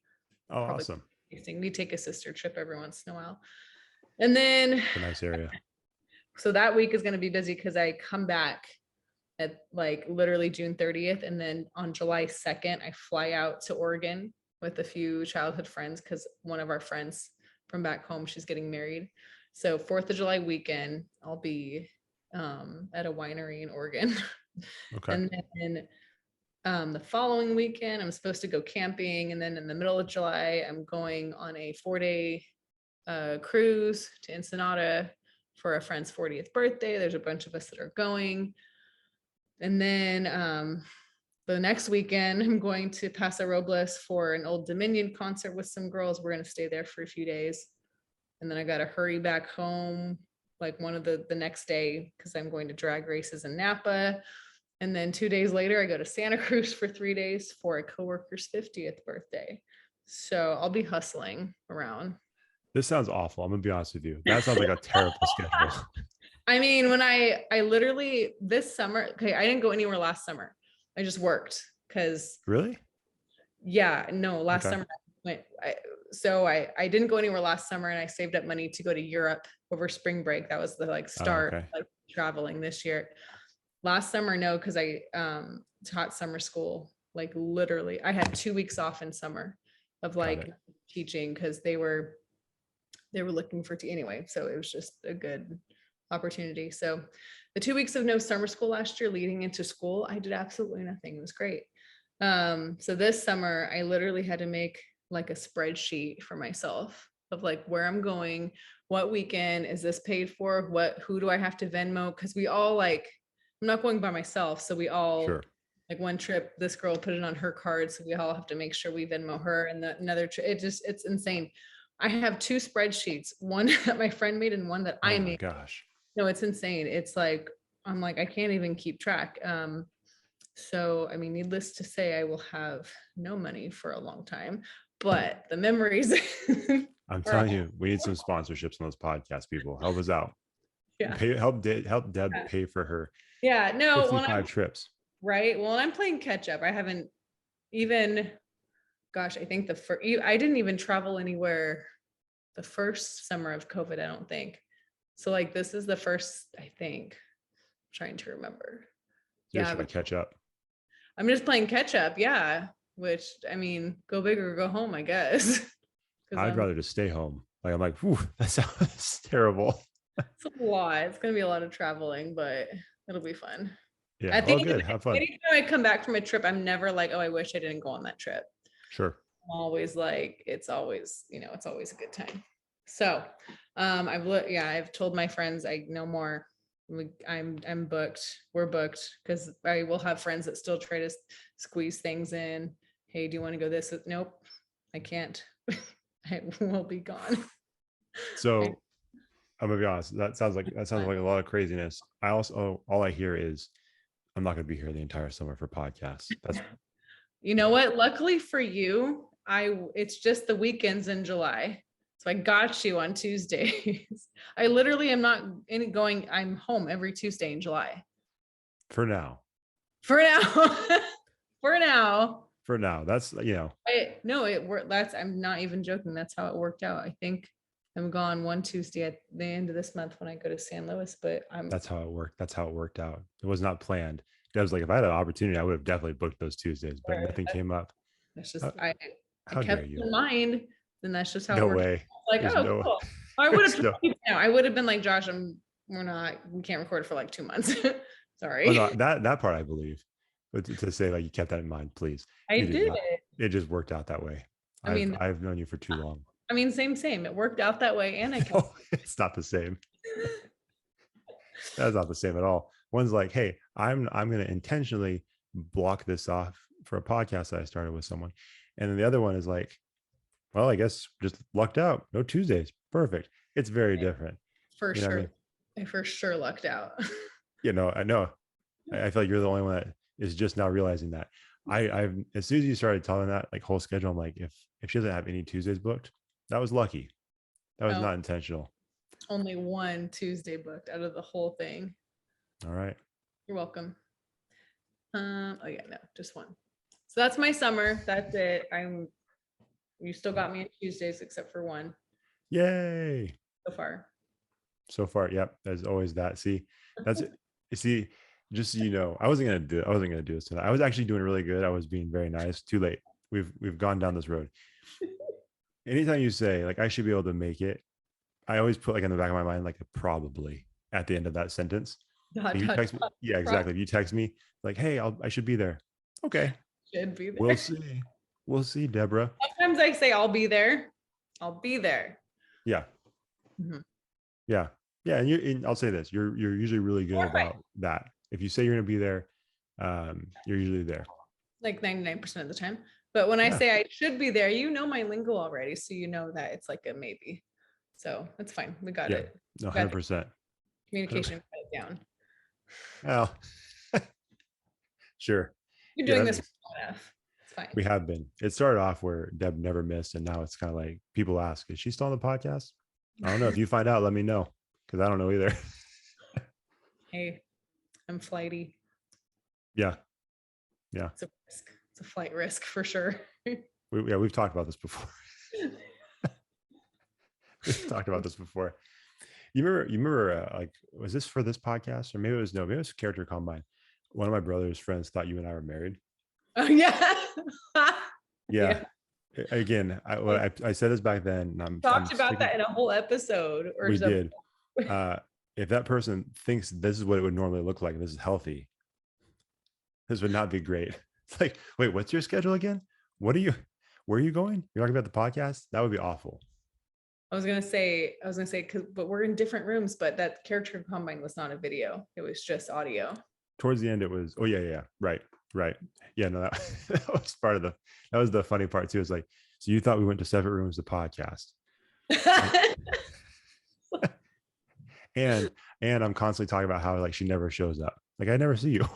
Oh, Probably awesome. We take a sister trip every once in a while. And then, It's a nice area. so that week is going to be busy because I come back at like literally June 30th. And then on July 2nd, I fly out to Oregon with a few childhood friends because one of our friends from back home, she's getting married. So 4th of July weekend, I'll be at a winery in Oregon. Okay. And then the following weekend, I'm supposed to go camping. And then in the middle of July, I'm going on a 4-day cruise to Ensenada for a friend's 40th birthday. There's a bunch of us that are going. And then the next weekend, I'm going to Paso Robles for an Old Dominion concert with some girls. We're going to stay there for a few days. And then I got to hurry back home like one of the next day because I'm going to drag races in Napa. And then 2 days later, I go to Santa Cruz for 3 days for a coworker's 50th birthday. So I'll be hustling around. This sounds awful. I'm gonna be honest with you. That sounds like a terrible schedule. I mean, when I literally this summer, okay, I didn't go anywhere last summer. I just worked because Really? last Okay. summer I didn't go anywhere last summer and I saved up money to go to Europe over spring break. That was the like start Okay. like traveling this year. Last summer, no, because I taught summer school. Like literally, I had 2 weeks off in summer of like teaching because they were looking for anyway. So it was just a good opportunity. So the 2 weeks of no summer school last year leading into school, I did absolutely nothing. It was great. So this summer, I literally had to make like a spreadsheet for myself of like where I'm going, what weekend is this paid for, who do I have to Venmo? Because we all like, I'm not going by myself. So we all Sure. like one trip, this girl put it on her card. So we all have to make sure we Venmo her, and another trip. It's insane. I have 2 spreadsheets, one that my friend made and one that Oh I my made. gosh. No, it's insane. It's like, I'm like, I can't even keep track. So, I mean, needless to say, I will have no money for a long time, but the memories. I'm are telling you, we need some sponsorships on those podcasts, people. Help us out. yeah. Help Deb pay for her Yeah. No, 55 trips. right. Well, I'm playing catch up. I haven't even, gosh, I think I didn't even travel anywhere the first summer of COVID, I don't think. So like, this is the first, I think, I'm trying to remember. You're Yeah. trying to catch up. I'm just playing catch up. Yeah. Which, I mean, go big or go home, I guess. Because I'd rather just stay home. Like I'm like, whew, that sounds terrible. it's a lot. It's going to be a lot of traveling, but it'll be fun. Yeah. I Oh, think good. Have fun. anytime I come back from a trip, I'm never like, oh, I wish I didn't go on that trip. Sure. I'm always like, it's always a good time. So I've told my friends I no more. I'm booked. We're booked because I will have friends that still try to squeeze things in. Hey, do you want to go this? Nope, I can't. I will be gone. So I'm gonna be honest. That sounds like a lot of craziness. I also all I hear is I'm not gonna be here the entire summer for podcasts. That's You know what? Luckily for you, it's just the weekends in July. So I got you on Tuesdays. I literally am not going, I'm home every Tuesday in July. for now. For now. For now. For now. That's I'm not even joking. That's how it worked out. I think I'm gone one Tuesday at the end of this month when I go to San Luis, but that's how it worked. That's how it worked out. It was not planned. I was like, if I had an opportunity, I would have definitely booked those Tuesdays, but nothing came up. that's just, How, I how dare kept you? it in mind, and that's just how it No worked. way. Like, There's oh, no. cool. I would have There's no. I would have been like, Josh, we can't record for like 2 months. Sorry. Oh no, that part I believe. But to say like you kept that in mind, please. I You did did. not. It just worked out that way. I mean, I've known you for too long. same. It worked out that way, and I kept. No, it's not the same. That's not the same at all. One's like, hey, I'm going to intentionally block this off for a podcast that I started with someone, and then the other one is like, well, I guess just lucked out. No Tuesdays. Perfect. It's very different. For You know what I sure. mean? I for sure lucked out. I know. I feel like you're the only one that is just now realizing that. I've as soon as you started telling that like whole schedule, I'm like, if she doesn't have any Tuesdays booked, that was lucky. That was No, not intentional. only one Tuesday booked out of the whole thing. All right. You're welcome. Oh yeah, no, just one. So that's my summer. That's it. You still got me on Tuesdays except for one Yay. so far. So far, yep. There's always that. See, that's it. See, just so you know, I wasn't gonna do this tonight. I was actually doing really good. I was being very nice. Too late. We've gone down this road. Anytime you say like I should be able to make it, I always put like in the back of my mind like a probably at the end of that sentence. Dot, If you dot, text me, dot. yeah, exactly. If you text me like, hey, I should be there. Okay, Should be there. we'll see. We'll see, Deborah. Sometimes I say I'll be there. I'll be there. Yeah. Mhm. Yeah. Yeah. And I'll say this, you're usually really good about that. If you say you're gonna be there, you're usually there. Like 99% of the time. But when I Yeah. say I should be there, you know my lingo already. So you know that it's like a maybe. So that's fine. We got Yeah. it. No, We got the 100%. communication got it down. Well, sure. You're Yeah, doing that this makes, well enough. It's fine. we have been. It started off where Deb never missed, and now it's kind of like people ask, is she still on the podcast? I don't know. If you find out, let me know. Because I don't know either. Hey, I'm flighty. Yeah. Yeah. It's a risk. It's a flight risk for sure. We've talked about this before. We've talked about this before. You remember like, was this for this podcast? Or maybe it was Character Combine. One of my brother's friends thought you and I were married. Oh yeah. Yeah. Again, I said this back then. And I'm Talked about sticking, that in a whole episode or we something. did. If that person thinks this is what it would normally look like, this is healthy, this would not be great. It's like, wait, what's your schedule again? Where are you going? You're talking about the podcast? That would be awful. I was gonna say, but we're in different rooms, but that character combine was not a video. It was just audio. Towards the end, it was, oh yeah. Right. Yeah, no, that was that was the funny part too. It's like, so you thought we went to separate rooms to podcast. and I'm constantly talking about how like she never shows up. Like I never see you.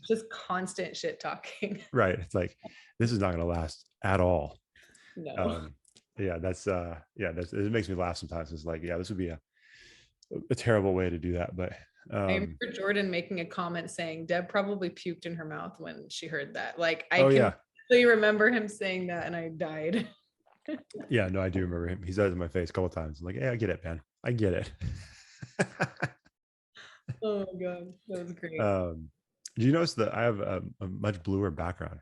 Just constant shit talking. Right. It's like, this is not going to last at all. No. Yeah, it makes me laugh sometimes. It's like, yeah, this would be a terrible way to do that. But I remember Jordan making a comment saying Deb probably puked in her mouth when she heard that. Like I can really remember him saying that and I died. Yeah, no, I do remember him. He said it in my face a couple of times. I'm like, yeah, I get it, man. I get it. Oh my God. That was great. Do you notice that I have a much bluer background?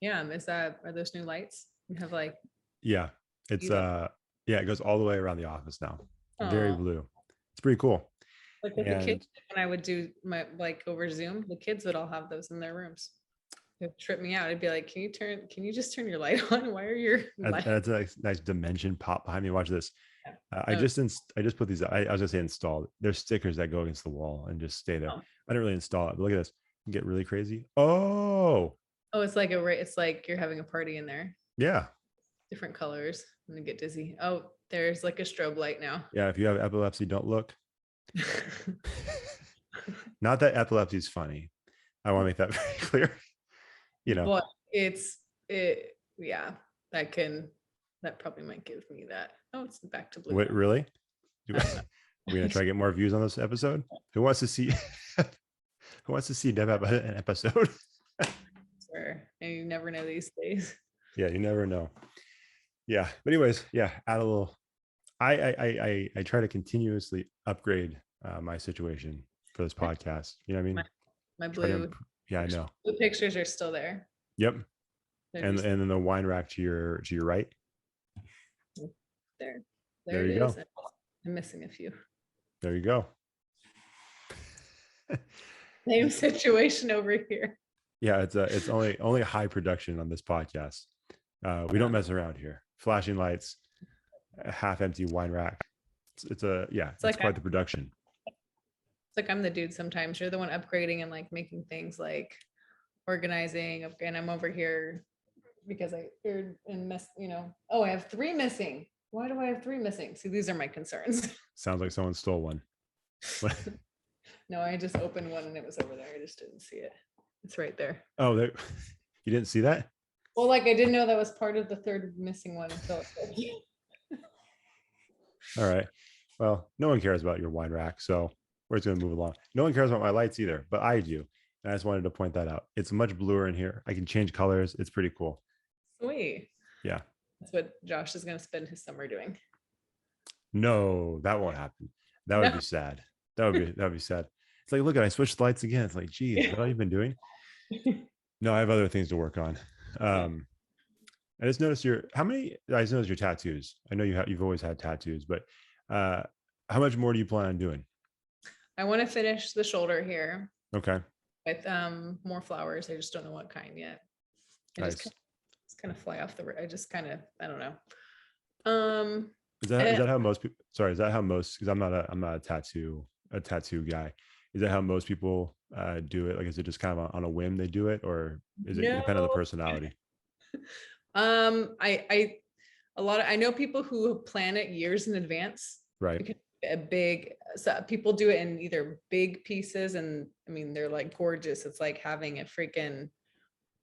Yeah. Are those new lights? You have like, yeah, it's it goes all the way around the office now. Very blue. It's pretty cool. Like with the kids, when I would do my like over Zoom, the kids would all have those in their rooms. It would trip me out. It'd be like, can you just turn your light on? Why are your that's a nice dimension pop behind me. Watch this. I just put these, I was gonna say installed. There's stickers that go against the wall and just stay there. I didn't really install it, but look at this. You get really crazy. Oh, it's like you're having a party in there. Yeah. Different colors. I'm gonna get dizzy. Oh, there's like a strobe light now. Yeah, if you have epilepsy, don't look. Not that epilepsy is funny. I want to make that very clear. You know, but that probably might give me that. Oh, it's back to blue. Wait, really? We're gonna try to get more views on this episode. Who wants to see Deb have an episode? Sure. And you never know these days. Yeah, you never know. Yeah, but anyways, yeah, add a little. I try to continuously upgrade my situation for this podcast. You know what I mean? My blue. Yeah, I know. The pictures are still there. Yep. And then the wine rack to your right. There you go. I'm missing a few. There you go. Same situation over here. Yeah, it's only high production on this podcast. We don't mess around here. Flashing lights, a half empty wine rack. It's like quite the production. It's like I'm the dude sometimes. You're the one upgrading and like making things like organizing. And I'm over here because I have 3 missing. Why do I have 3 missing? See, these are my concerns. Sounds like someone stole one. No, I just opened one and it was over there. I just didn't see it. It's right there. Oh, you didn't see that? Well, like I didn't know that was part of the 3rd missing one until All right. Well, no one cares about your wine rack, so we're just gonna move along. No one cares about my lights either, but I do. And I just wanted to point that out. It's much bluer in here. I can change colors. It's pretty cool. Sweet. Yeah. That's what Josh is going to spend his summer doing. No, that won't happen. That would No. be sad. That would be sad. It's like, look, I switched the lights again. It's like, geez, is that all you've been doing? No, I have other things to work on. Yeah. I just noticed I just noticed your tattoos. I know you've always had tattoos, but uh, how much more do you plan on doing? I want to finish the shoulder here Okay, with more flowers. I just don't know what kind yet. I nice. just kind of fly off the. I just kind of, I don't know. Um, Is and that how most people? Sorry, is that how most? Because I'm not a tattoo guy. Is that how most people do it? Like, is it just kind of on a whim they do it, or is it no, depend on the personality? I a lot of I know people who plan it years in advance Right. because so people do it in either big pieces, and I mean they're like gorgeous. It's like having a freaking,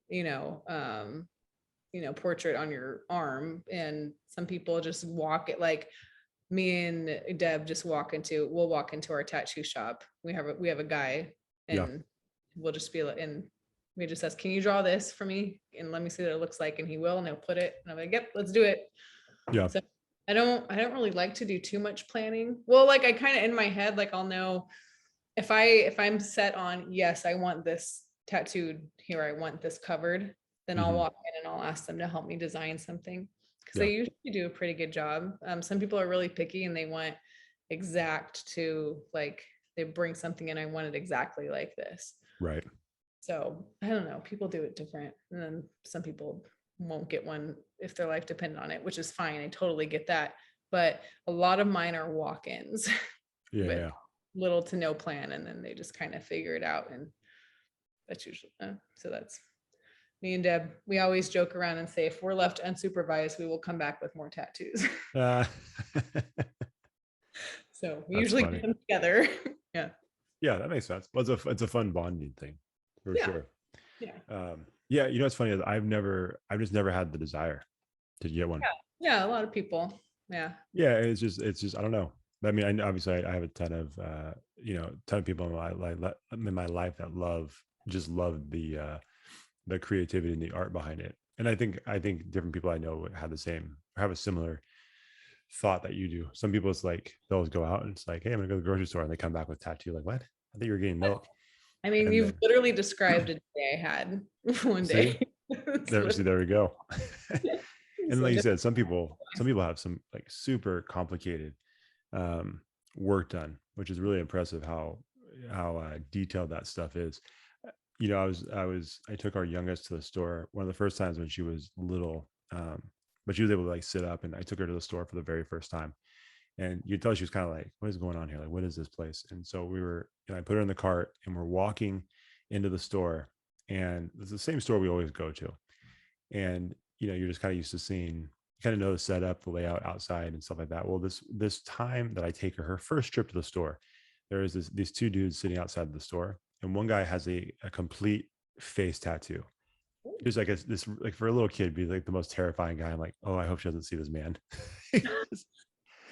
you know, portrait on your arm. And some people just walk it, like me and Deb just we'll walk into our tattoo shop. We have a guy, Yeah. and we'll just be like, and we just says, can you draw this for me and let me see what it looks like? And he will, and he'll put it, and I'm like, yep, let's do it. Yeah. So I don't really like to do too much planning. Well, like I kind of in my head, like I'll know if I'm set on, yes, I want this tattooed here, I want this covered, then I'll Hmm. walk in and I'll ask them to help me design something, because Yeah. they usually do a pretty good job. Some people are really picky and they want exact to, like, they bring something in, I want it exactly like this. Right. So I don't know, people do it different. And then some people won't get one if their life depended on it, which is fine. I totally get that. But a lot of mine are walk-ins Yeah. with Yeah. little to no plan, and then they just kind of figure it out. And that's usually so that's me and Deb. We always joke around and say if we're left unsupervised, we will come back with more tattoos. Uh, So we that's usually get funny. them together. Yeah. Yeah, that makes sense. Well, it's a fun bonding thing for Yeah. sure. Yeah. Yeah, you know what's funny is I've just never had the desire to get one. Yeah. Yeah. A lot of people. Yeah. Yeah, it's just I don't know. I mean, obviously I have a ton of ton of people in my life that love the creativity and the art behind it. And I think different people I know have the same or have a similar thought that you do. Some people it's like they'll go out and it's like, hey, I'm gonna go to the grocery store, and they come back with tattoo. Like, what? I think you were getting milk. I mean, And you've then literally described a day I had one see, day. It's there we go. And so like you different. said, some people have some like super complicated um, work done, which is really impressive how detailed that stuff is. You know, I took our youngest to the store one of the first times when she was little, but she was able to like sit up, and I took her to the store for the very first time, and you tell she was kind of like, what is going on here? Like, what is this place? And so I put her in the cart, and we're walking into the store, and it's the same store we always go to, and you're just kind of used to seeing, kind of know the setup, the layout outside and stuff like that. Well, this time that I take her first trip to the store, there is these two dudes sitting outside the store, and one guy has a complete face tattoo. He was like this like for a little kid be like the most terrifying guy. I'm like, oh, I hope she doesn't see this man.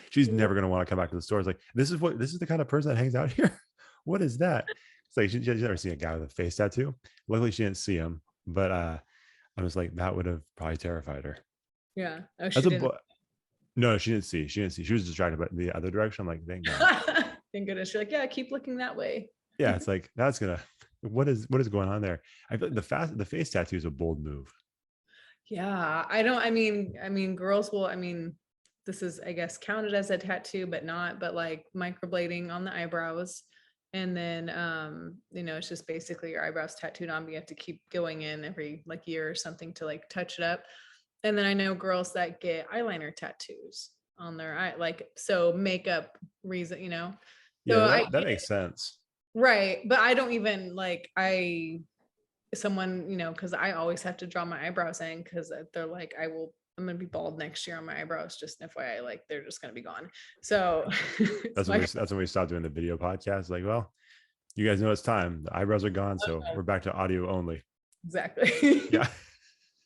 She's never going to want to come back to the store. It's like, this is the kind of person that hangs out here. What is that? It's like she's never seen a guy with a face tattoo. Luckily she didn't see him, but I was like, that would have probably terrified her. Yeah. Oh, she As a didn't. boy, no, she didn't see. She didn't see. She was distracted, but the other direction, I'm like, thank God. Thank goodness. You're like, yeah, keep looking that way. Yeah, it's like that's gonna. What is going on there? I feel like the face tattoo is a bold move. Yeah. I mean, girls will, I mean, this is, I guess, counted as a tattoo, but not, but like microblading on the eyebrows. And then, it's just basically your eyebrows tattooed on, but you have to keep going in every like year or something to like touch it up. And then I know girls that get eyeliner tattoos on their eye, like, so makeup reason. So Yeah, that makes sense. right. But I don't even like, someone, because I always have to draw my eyebrows in because they're like, I'm going to be bald next year on my eyebrows, just FYI, like they're just going to be gone. So it's my, That's when we stopped doing the video podcast. Like, well, you guys know it's time. The eyebrows are gone, so we're back to audio only. exactly. Yeah.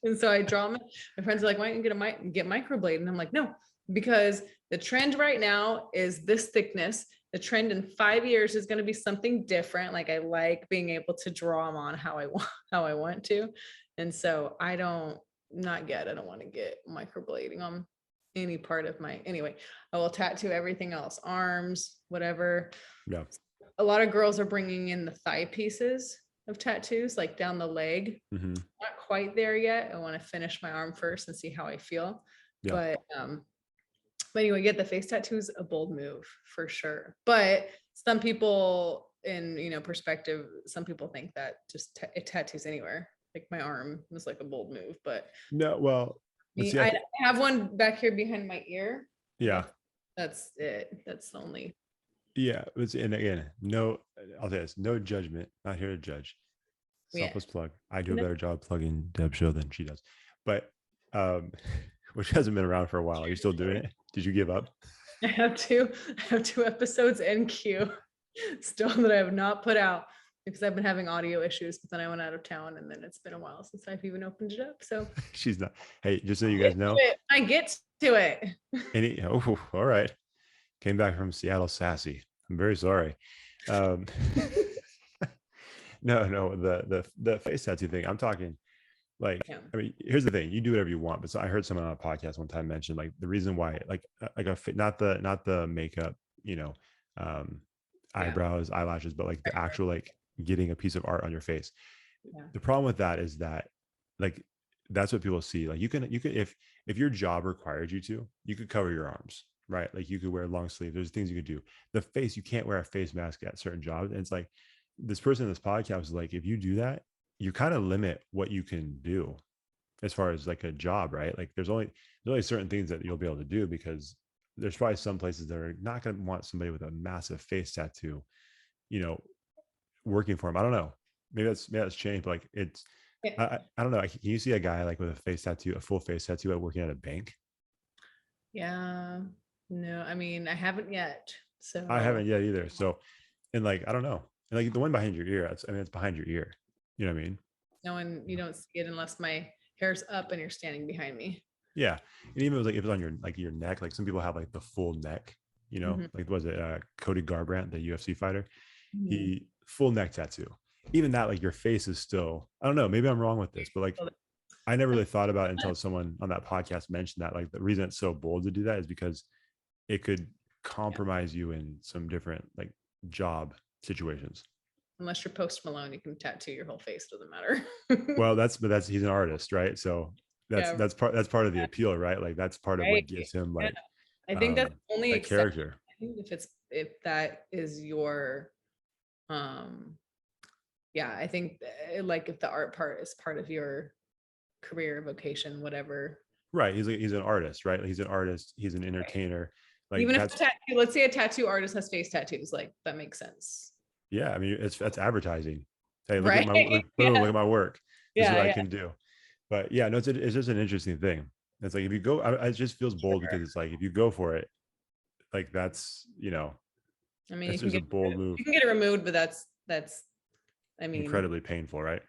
And so I draw my friends are like, why don't you get microblade? And I'm like, no, because the trend right now is this thickness. The trend in 5 years is going to be something different. Like I like being able to draw them on how I want to. And so I don't, not yet. I don't want to get microblading on any part of my, anyway, I will tattoo everything else, arms, whatever. Yeah. A lot of girls are bringing in the thigh pieces of tattoos, like down the leg. Mm-hmm. Not quite there yet. I want to finish my arm first and see how I feel. Yeah. But anyway, get the face tattoos, a bold move for sure. But some people in, perspective, some people think that just it tattoos anywhere. Like my arm was like a bold move, but No, well, let's see. I have one back here behind my ear. Yeah. That's it. That's the only. Yeah. And again, no, I'll say this, no judgment, not here to judge. Selfless plug. I do a better job plugging Deb's show than she does. But which hasn't been around for a while. Are you still doing it? Did you give up? I have two episodes in queue still that I have not put out because I've been having audio issues, but then I went out of town and then it's been a while since I've even opened it up. So she's not. Hey, just so you guys know, I get to it. All right. Came back from Seattle sassy. I'm very sorry. No, the face tattoo thing. I'm talking like, yeah. I mean, here's the thing, you do whatever you want. But so I heard someone on a podcast one time mention like the reason why, like not the makeup, eyebrows, eyelashes, but like the actual, like getting a piece of art on your face. Yeah. The problem with that is that like, that's what people see. Like you can, if your job required you to, you could cover your arms, right? Like you could wear long sleeve. There's things you could do. The face, you can't wear a face mask at certain jobs. And it's like, this person in this podcast is like, if you do that, you kind of limit what you can do as far as like a job, right? Like there's only certain things that you'll be able to do, because there's probably some places that are not going to want somebody with a massive face tattoo, working for them. I don't know. Maybe that's changed, but like it's, I don't know. Can you see a guy like with a face tattoo, a full face tattoo, working at a bank? Yeah, no, I mean, I haven't yet. So I haven't yet either. So, and like, I don't know. And like the one behind your ear, it's behind your ear. You know what I mean? No, and you don't see it unless my hair's up and you're standing behind me. Yeah. And even if it's on your neck, like some people have like the full neck, like was it Cody Garbrandt, the UFC fighter? Mm-hmm. He full neck tattoo. Even that, like your face is still, I don't know, maybe I'm wrong with this, but like I never really thought about it until someone on that podcast mentioned that, like the reason it's so bold to do that is because it could compromise you in some different like job situations. Unless you're Post Malone, you can tattoo your whole face, doesn't matter. Well, he's an artist, right? So that's part of the appeal, right? Like that's part of what gives him like, I think that's only a character. I think if that is your I think like if the art part is part of your career, vocation, whatever. Right. He's an artist, right? He's an artist. He's an entertainer. Like even if let's say a tattoo artist has face tattoos, like that makes sense. Yeah, I mean, that's advertising. Hey, look at look at my work. This is what I can do. But yeah, no, it's just an interesting thing. It's like if you go, it just feels bold because it's like if you go for it, like that's I mean, it's just a bold move. You can get it removed, but that's I mean, incredibly painful, right?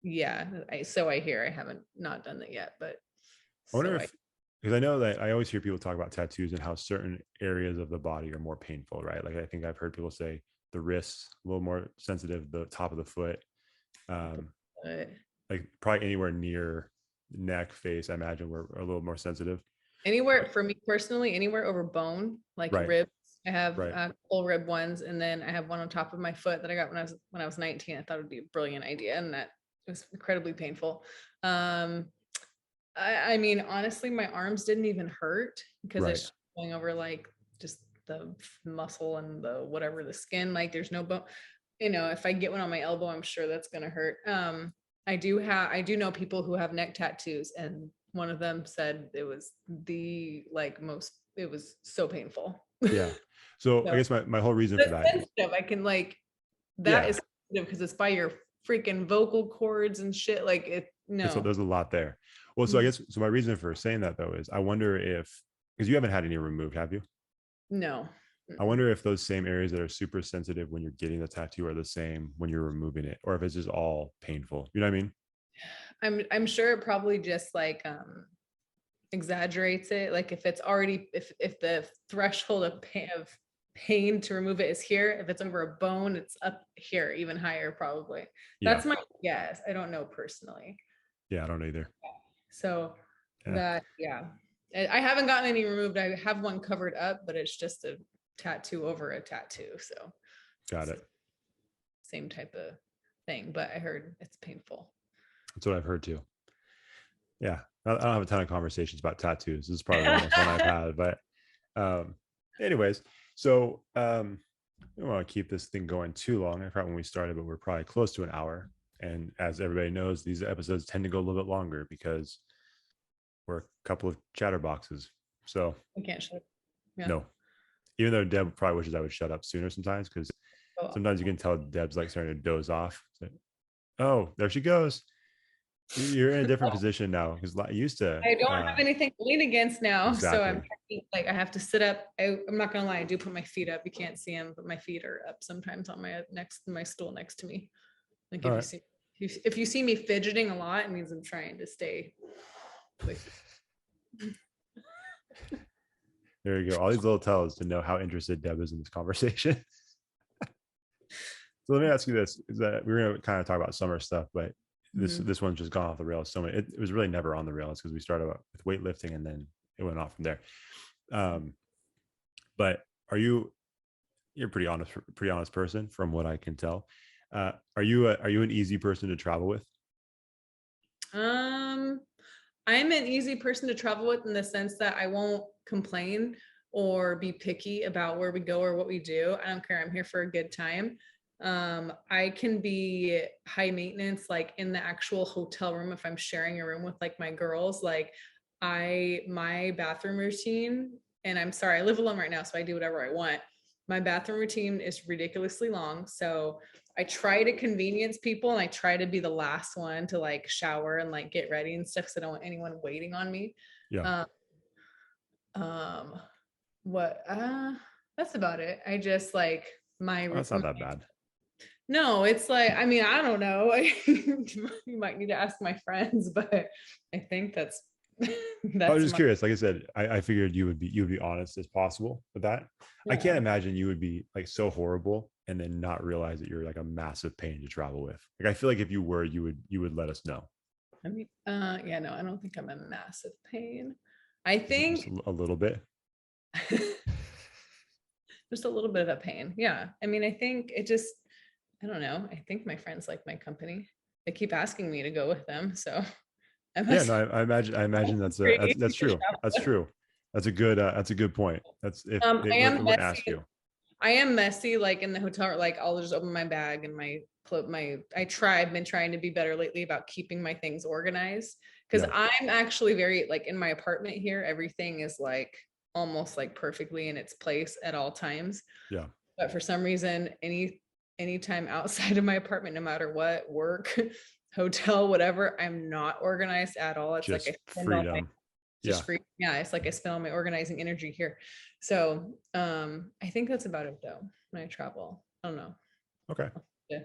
Yeah, so I hear. I haven't not done that yet, but I wonder if, because I know that I always hear people talk about tattoos and how certain areas of the body are more painful, right? Like I think I've heard people say the wrists a little more sensitive, the top of the foot, like probably anywhere near neck, face, I imagine we're a little more sensitive. Anywhere, for me personally, anywhere over bone, like ribs. I have full rib ones, and then I have one on top of my foot that I got when I was 19. I thought it would be a brilliant idea, and that was incredibly painful. I mean, honestly, my arms didn't even hurt because it's going over like just the muscle and the whatever, the skin. Like there's no bone. If I get one on my elbow, I'm sure that's gonna hurt. I do know people who have neck tattoos, and one of them said it was it was so painful. Yeah. So I guess my whole reason for that sensitive. I can like that is sensitive because it's by your freaking vocal cords and shit. Like it. No, so there's a lot there. Well, so I guess my reason for saying that though is I wonder if, because you haven't had any removed, have you? No. I wonder if those same areas that are super sensitive when you're getting the tattoo are the same when you're removing it, or if it's just all painful. You know what I mean? I'm sure it probably just like exaggerates it. Like if it's already if the threshold of pain to remove it is here, if it's over a bone, it's up here, even higher probably. That's my guess. I don't know personally. Yeah, I don't either. So Yeah, yeah. I haven't gotten any removed. I have one covered up, but it's just a tattoo over a tattoo. So got it. same type of thing, but I heard it's painful. That's what I've heard too. Yeah, I don't have a ton of conversations about tattoos. This is probably the longest one I've had, but um, anyways, so I don't want to keep this thing going too long. I forgot when we started, but we're probably close to an hour. And as everybody knows, these episodes tend to go a little bit longer because we're a couple of chatterboxes. So I can't shut. Yeah. no, even though Deb probably wishes I would shut up sooner sometimes, because Oh, sometimes you can tell Deb's like starting to doze off. So, oh, there she goes. You're in a different position now because I used to. I don't have anything to lean against now, so I'm Exactly. like I have to sit up. I'm not gonna lie, I do put my feet up. You can't see them, but my feet are up sometimes on my stool next to me. Like All if you right. see if you see me fidgeting a lot, it means I'm trying to stay with. There you go. All these little tells to know how interested Deb is in this conversation. So let me ask you this: is that we're going to kind of talk about summer stuff, but Mhm. this one's just gone off the rails. So it was really never on the rails because we started with weightlifting and then it went off from there. Um, but you're a pretty honest person from what I can tell. Are you an easy person to travel with? Um, I'm an easy person to travel with in the sense that I won't complain or be picky about where we go or what we do. I don't care. I'm here for a good time. I can be high maintenance, like in the actual hotel room if I'm sharing a room with like my girls. Like my bathroom routine, and I'm sorry, I live alone right now, so I do whatever I want. My bathroom routine is ridiculously long. So I try to convenience people and I try to be the last one to like shower and like get ready and stuff. So I don't want anyone waiting on me. Yeah, Um, um what that's about it. I just like well, that's not that bad. no, it's like I mean, I don't know. You might need to ask my friends, but I think that's I was that's just my curious. Like I said, I figured you would be honest as possible with that. I can't yeah. imagine you would be like so horrible and then not realize that you're like a massive pain to travel with. Like I feel like if you were, you would let us know. I mean, yeah, no, I don't think I'm a massive pain. I Just think a little bit. just a little bit of a pain. Yeah. I mean, I think it just, I don't know. I think my friends like my company. They keep asking me to go with them. So I Yeah, must no, I imagine that's pretty easy to true. That's travel true. That's a good point. That's if with. they I would, am wouldn't messy. ask you. I am messy, like in the hotel, like I'll just open my bag and I've been trying to be better lately about keeping my things organized. Cause Yeah, I'm actually very like in my apartment here, everything is like almost like perfectly in its place at all times. yeah, But for some reason, anytime outside of my apartment, no matter what, work, hotel, whatever, I'm not organized at all. It's like I just spend all my freedom. Yeah. just free. Yeah, it's like I spend all my organizing energy here. So I think that's about it though. When I travel. I don't know. Okay. Yeah.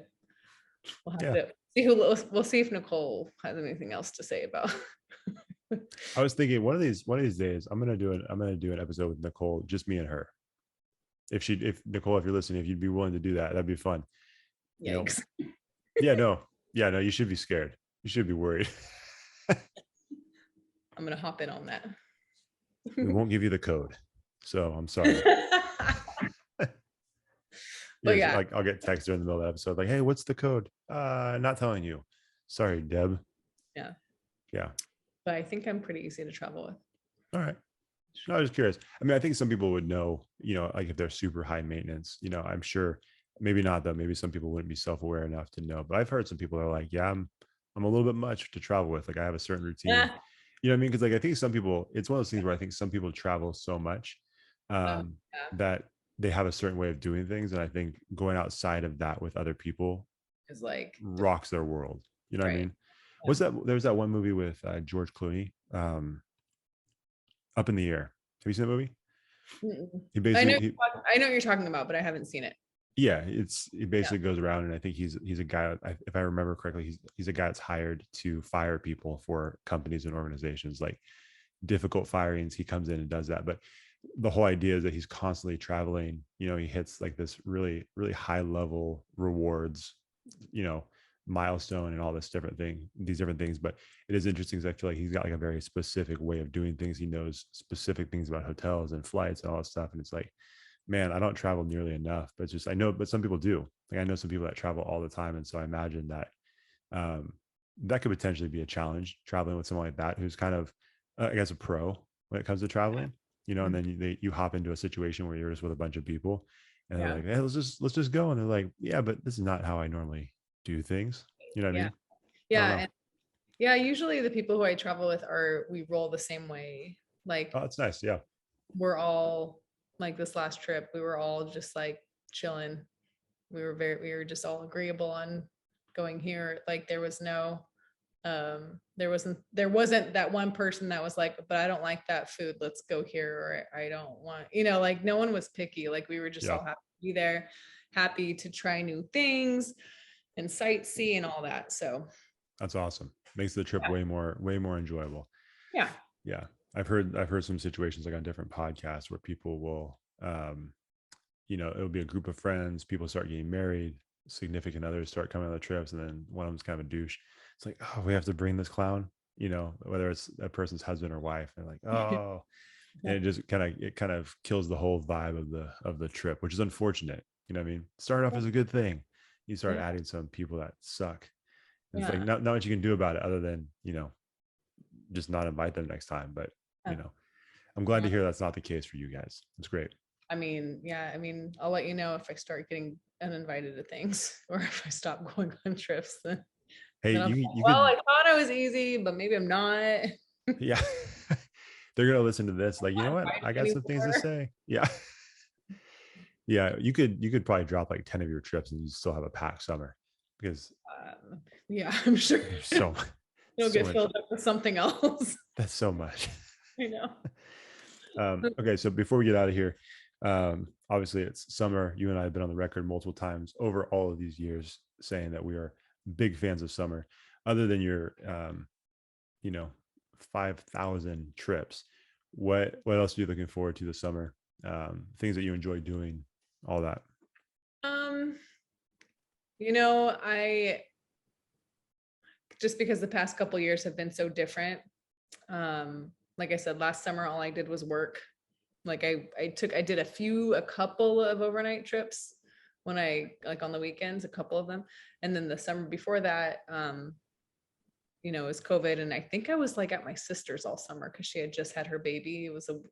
We'll have Yeah. to see who we'll see if Nicole has anything else to say about. I was thinking one of these days I'm gonna do an episode with Nicole, just me and her. If Nicole, if you're listening, if you'd be willing to do that, that'd be fun. You know, Yikes. yeah, no, yeah, no, you should be scared. You should be worried. I'm gonna hop in on that. We won't give you the code. So I'm sorry. But Here's yeah, like I'll get text during the middle of the episode, like, hey, what's the code? Not telling you. Sorry, Deb. yeah. Yeah. But I think I'm pretty easy to travel with. All right. No, I was curious. I mean, I think some people would know, like if they're super high maintenance, I'm sure maybe not though. Maybe some people wouldn't be self-aware enough to know. But I've heard some people are like, yeah, I'm a little bit much to travel with. Like I have a certain routine. Yeah. You know what I mean? Because like I think some people, it's one of those things where I think some people travel so much Yeah. that they have a certain way of doing things. And I think going outside of that with other people Is like rocks their world. You know what I right. mean? What's that? There was that one movie with George Clooney, Up in the Air. Have you seen that movie? Mm-mm. He I know basically he, I know what you're talking about, but I haven't seen it. yeah, it Yeah. basically goes around, and I think he's a guy. If I remember correctly, he's a guy that's hired to fire people for companies and organizations, like difficult firings. He comes in and does that, but the whole idea is that he's constantly traveling. He hits like this really really high level rewards. You know, milestone and all these different things. But it is interesting because I feel like he's got like a very specific way of doing things. He knows specific things about hotels and flights and all that stuff. And it's like, man, I don't travel nearly enough, but just I know, but some people do. Like I know some people that travel all the time, and so I imagine that um, that could potentially be a challenge traveling with someone like that who's kind of, I guess, a pro when it comes to traveling. You know, and Mhm. then you hop into a situation where you're just with a bunch of people, and they're Yeah. like, "Hey, let's just go," and they're like, "Yeah, but this is not how I normally do things." You know what I Yeah. mean? I don't Yeah. know. And yeah, usually the people who I travel with we roll the same way. Oh, Like that's nice. Yeah. we're all like this last trip, we were all just like chilling. We were just all agreeable on going here. Like there wasn't that one person that was like, but I don't like that food, let's go here, or I don't want, like no one was picky. Like we were just Yeah. all happy to be there, happy to try new things and sightsee and all that. So That's awesome. Makes the trip way more enjoyable. yeah. Yeah. I've heard some situations like on different podcasts where people will it'll be a group of friends, people start getting married, significant others start coming on the trips, and then one of them's kind of a douche. It's like, oh, we have to bring this clown, whether it's a person's husband or wife. And like, oh, and it kind of kills the whole vibe of the trip, which is unfortunate. You know what I mean? Start off as a good thing. You start Yeah. adding some people that suck. And it's like Yeah. not much you can do about it other than, just not invite them next time. But, Yeah. I'm glad to Yeah. hear that's not the case for you guys. It's great. I mean, yeah, I mean, I'll let you know if I start getting uninvited to things or if I stop going on trips. Hey, Then I'm you like, you well, could I thought it was easy, but maybe I'm not. yeah. They're gonna listen to this. Like, you know Not what? I got invited some things to anymore. say. Yeah. Yeah. You could probably drop like 10 of your trips and you still have a packed summer because Yeah, I'm sure there's so it'll so get much. filled up with something else. That's so much. I know. Okay, so before we get out of here, obviously it's summer. You and I have been on the record multiple times over all of these years saying that we are big fans of summer. Other than your you know 5,000 trips, what else are you looking forward to this summer? Things that you enjoy doing, all that. Um, I just because the past couple years have been so different. Like I said, last summer all I did was work. Like I did a couple of overnight trips when I like on the weekends, a couple of them. And then the summer before that, it was COVID. And I think I was like at my sister's all summer because she had just had her baby.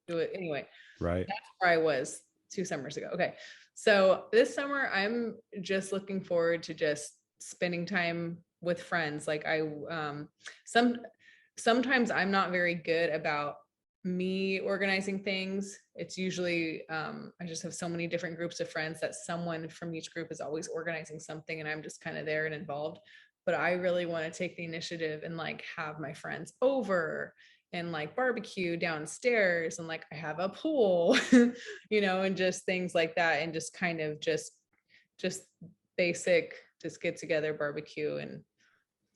Anyway, Right. that's where I was 2 summers ago. Okay. So this summer, I'm just looking forward to just spending time with friends. Like some, sometimes I'm not very good about me organizing things. It's usually, I just have so many different groups of friends that someone from each group is always organizing something and I'm just kind of there and involved. But I really want to take the initiative and like have my friends over and like barbecue downstairs and like I have a pool, and just things like that and just kind of just basic, just get together, barbecue and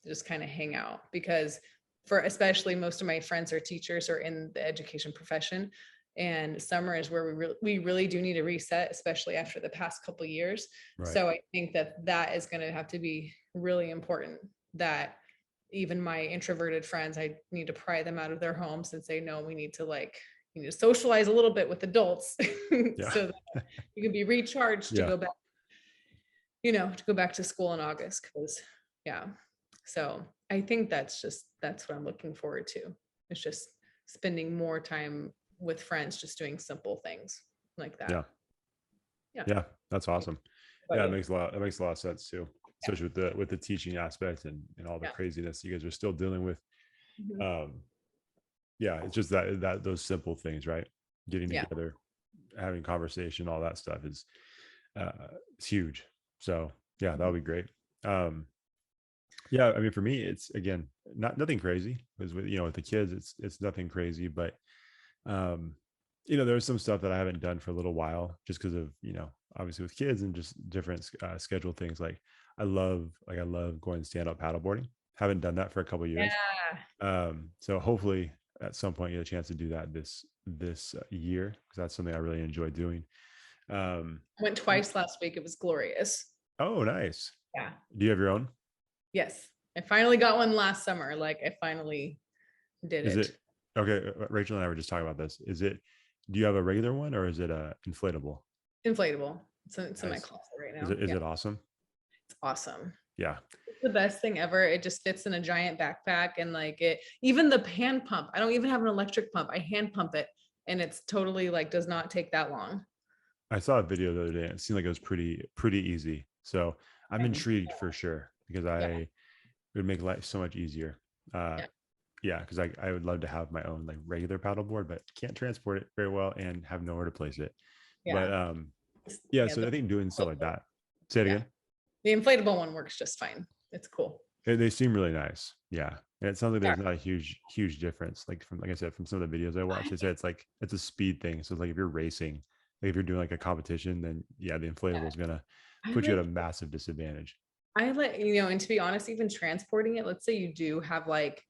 just kind of hang out because for especially most of my friends are teachers or in the education profession and summer is where we really do need a reset, especially after the past couple of years. Right. So I think that is going to have to be really important that even my introverted friends, I need to pry them out of their homes and say, no, we need to socialize a little bit with adults Yeah. so that you can be recharged to Yeah. go back, to go back to school in August. Cause yeah. So I think that's what I'm looking forward to. It's just spending more time with friends, just doing simple things like that. Yeah. Yeah. Yeah. That's awesome. How Yeah, about it you? makes a lot of sense too, Yeah. especially with the teaching aspect and all the Yeah. craziness you guys are still dealing with. Mhm. Um, yeah, it's just that those simple things, right? Getting Yeah. together, having conversation, all that stuff is uh it's huge. So yeah, that'll be great. Um, yeah, I mean for me, it's again nothing crazy because with the kids, it's nothing crazy, but um, there's some stuff that I haven't done for a little while just because of obviously with kids and just different schedule things. Like I love going stand up paddleboarding. Haven't done that for a couple of years. Yeah. So hopefully at some point get a chance to do that this year because that's something I really enjoy doing. Um, I went y- twice last week. It was glorious. oh, nice. Yeah. Do you have your own? Yes. I finally got one last summer. Like I finally did Is it. it okay? Rachel and I were just talking about this. Do you have a regular one or is it a inflatable? Inflatable. It's in my Nice. closet right Is now. it is Yeah. it awesome? It's awesome. Yeah. It's the best thing ever. It just fits in a giant backpack and like it, even the hand pump. I don't even have an electric pump. I hand pump it and it's totally like does not take that long. I saw a video the other day and it seemed like it was pretty easy. So I'm And intrigued for sure because yeah, it would make life so much easier. Uh yeah, yeah, because I would love to have my own like regular paddleboard, but can't transport it very well and have nowhere to place it. But yeah. yeah, Yeah, so I think doing stuff like that. Say it yeah. again. The inflatable one works just fine. It's cool. They seem really nice. Yeah. And it sounds like Yeah. there's not a huge difference. Like I said, from some of the videos I watched, they said it's a speed thing. So like if you're racing, like if you're doing like a competition, then yeah, the inflatable is gonna I put you at a like massive disadvantage. and to be honest, even transporting it, let's say you do have like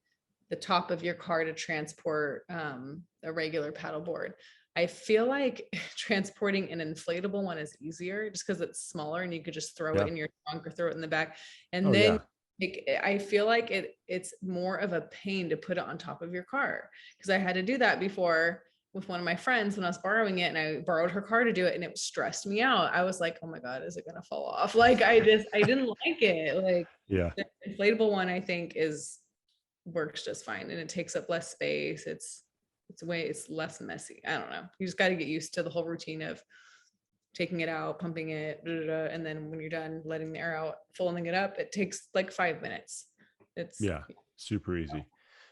the top of your car to transport a regular paddleboard. I feel like transporting an inflatable one is easier just because it's smaller and you could just throw it Yeah. in your trunk or throw it in the back. And Oh then yeah. I feel like it's more of a pain to put it on top of your car because I had to do that before with one of my friends when I was borrowing it and I borrowed her car to do it and it stressed me out. I was like, oh my God, is it gonna fall off? Like I didn't like it. Like Yeah. the inflatable one I think is works just fine and it takes up less space. It's less messy. I don't know. You just got to get used to the whole routine of taking it out, pumping it, and then when you're done letting the air out, folding it up. It takes like 5 minutes. It's Yeah. Super easy.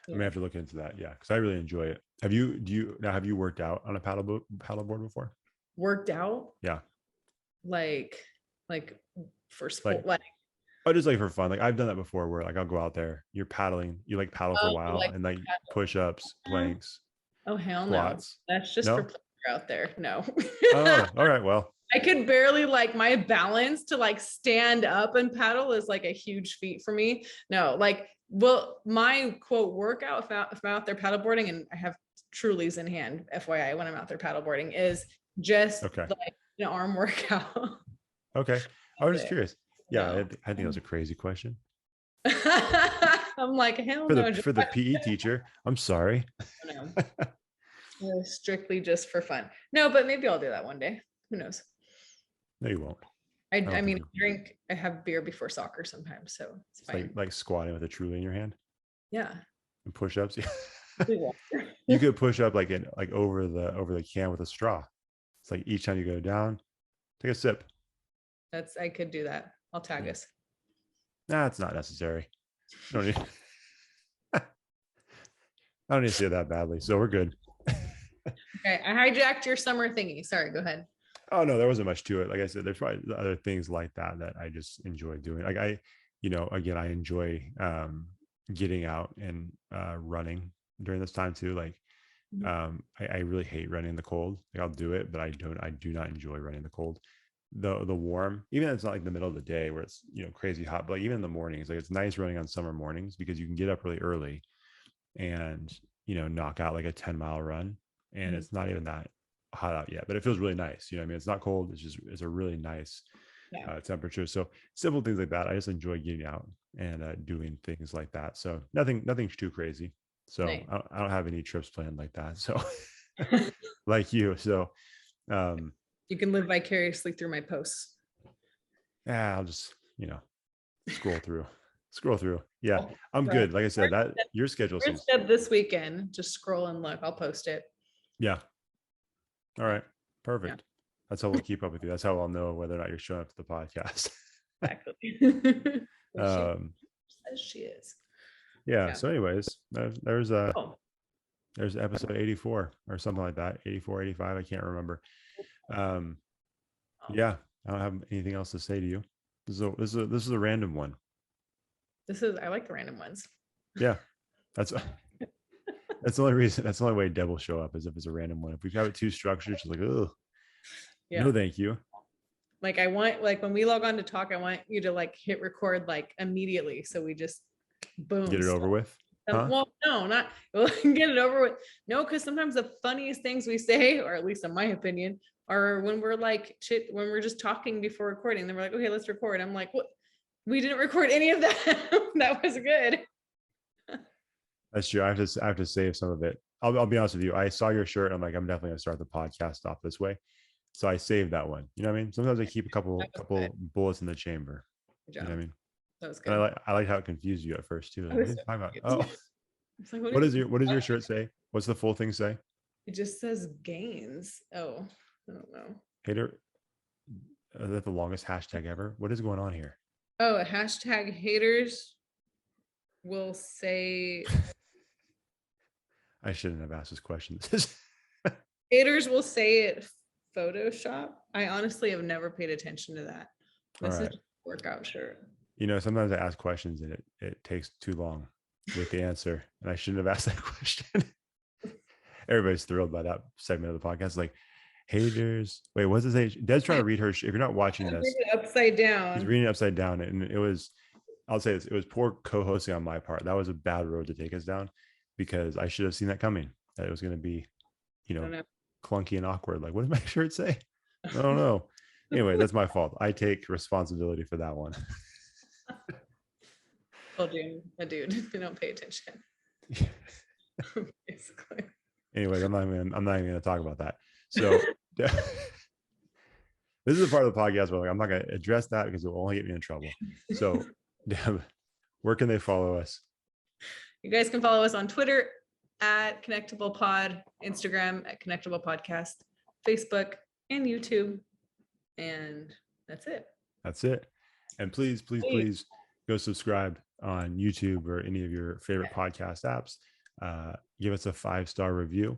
I may yeah. have to look into that. Yeah, because I really enjoy it. Have you worked out on a paddleboard before? Worked out Yeah. like like for Like sport like oh, just like for fun. Like I've done that before where like I'll go out there, you're paddling, you like paddle for a oh while like and like push-ups, planks, oh hell no. squats. That's just for No? pleasure out there. No. Oh, all right. Well, I could barely like my balance to like stand up and paddle is like a huge feat for me. No, like, well, my quote workout if I'm out there paddleboarding and I have Trulies in hand, FYI, when I'm out there paddleboarding is just okay. like an arm workout. Okay. I was just curious. Yeah, No. I think that was a crazy question. I'm like, hell For no, the just for the PE teacher, I'm sorry. no. Strictly just for fun. No, but maybe I'll do that one day. Who knows? No, you won't. I I don't think mean, you. I have beer before soccer sometimes, so it's It's like fine. squatting with a truly in your hand Yeah. and push-ups. We will. You could push up like over the can with a straw. It's like each time you go down, take a sip. I could do that. I'll tag Yeah. us. Nah, it's not necessary. I don't need, I don't need to see it that badly. So we're good. Okay, I hijacked your summer thingy. Sorry, go ahead. Oh no, there wasn't much to it. Like I said, there's probably other things like that I just enjoy doing. Like again, I enjoy getting out and running during this time too. Like I really hate running in the cold. Like I'll do it, but I do not enjoy running in the cold. The warm, even if it's not like the middle of the day where it's crazy hot, but like even in the mornings, like it's nice running on summer mornings because you can get up really early and knock out like a 10-mile run and Mhm. it's not even that hot out yet, but it feels really nice. I mean, it's not cold, it's a really nice Yeah, temperature. So simple things like that, I just enjoy getting out and doing things like that. So nothing's too crazy. So nice. I don't have any trips planned like that, so like you. So You can live vicariously through my posts. yeah, I'll just scroll through yeah, Oh, I'm right. good. Like I said, that your schedule Where's seems Deb this weekend? Just scroll and look. I'll post it. yeah. All Yeah, right. yeah, Perfect. That's how we'll keep up with you. That's how I'll know whether or not you're showing up to the podcast. exactly. Well, she um, says she is. yeah. Yeah. So, anyways, Oh, there's episode 84 or something like that. 84, 85. I can't remember. Um, oh. yeah. I don't have anything else to say to you. This is a random one. I like the random ones. Yeah. That's that's the only reason. That's the only way Deb will show up is if it's a random one. If we have it too structured, she's like, oh, Yeah. no, thank you. Like I want like when we log on to talk, I want you to like hit record like immediately. So we just Get boom. it over with. Huh? Well, no, not we'll get it over with. No, because sometimes the funniest things we say, or at least in my opinion, are when we're like when we're just talking before recording. Then we're like, okay, let's record. I'm like, what? We didn't record any of that. That was good. That's true. I have to save some of it. I'll be honest with you. I saw your shirt. And I'm like, I'm definitely gonna start the podcast off this way. So I saved that one. You know what I mean? Sometimes I keep a That was good. couple bullets in the chamber. Good You know what I job. mean? That was And good. I like how it confused you at first too. I Like, what was are you so talking about? confused. Oh, It's like, what what does your shirt say? What's the full thing say? it just says gains. Oh, I don't know. Hater. Is that the longest hashtag ever? What is going on here? Oh, hashtag haters will say I shouldn't have asked this question. haters will say it Photoshop. I honestly have never paid attention to that. All This is right. a workout shirt. You know, sometimes I ask questions and it takes too long to get the answer, and I shouldn't have asked that question. Everybody's thrilled by that segment of the podcast. Like, haters. Wait, what's his age? Deb's trying to read her. If you're not watching Read this, it upside he's down. reading it upside down, and it was. I'll say this: it was poor co-hosting on my part. That was a bad road to take us down, because I should have seen that coming. That it was going to be, I don't know. clunky and awkward. Like, what does my shirt say? I don't know. Anyway, that's my fault. I take responsibility for that one. Told you, a dude. They don't pay attention. Basically. Anyways, I'm not even going to talk about that. So this is a part of the podcast where I'm not going to address that because it will only get me in trouble. So, Deb, where can they follow us? You guys can follow us on Twitter at Connectable Pod, Instagram at Connectable Podcast, Facebook and YouTube. And that's it. That's it. And please go subscribe on YouTube or any of your favorite podcast apps. Give us a 5-star review.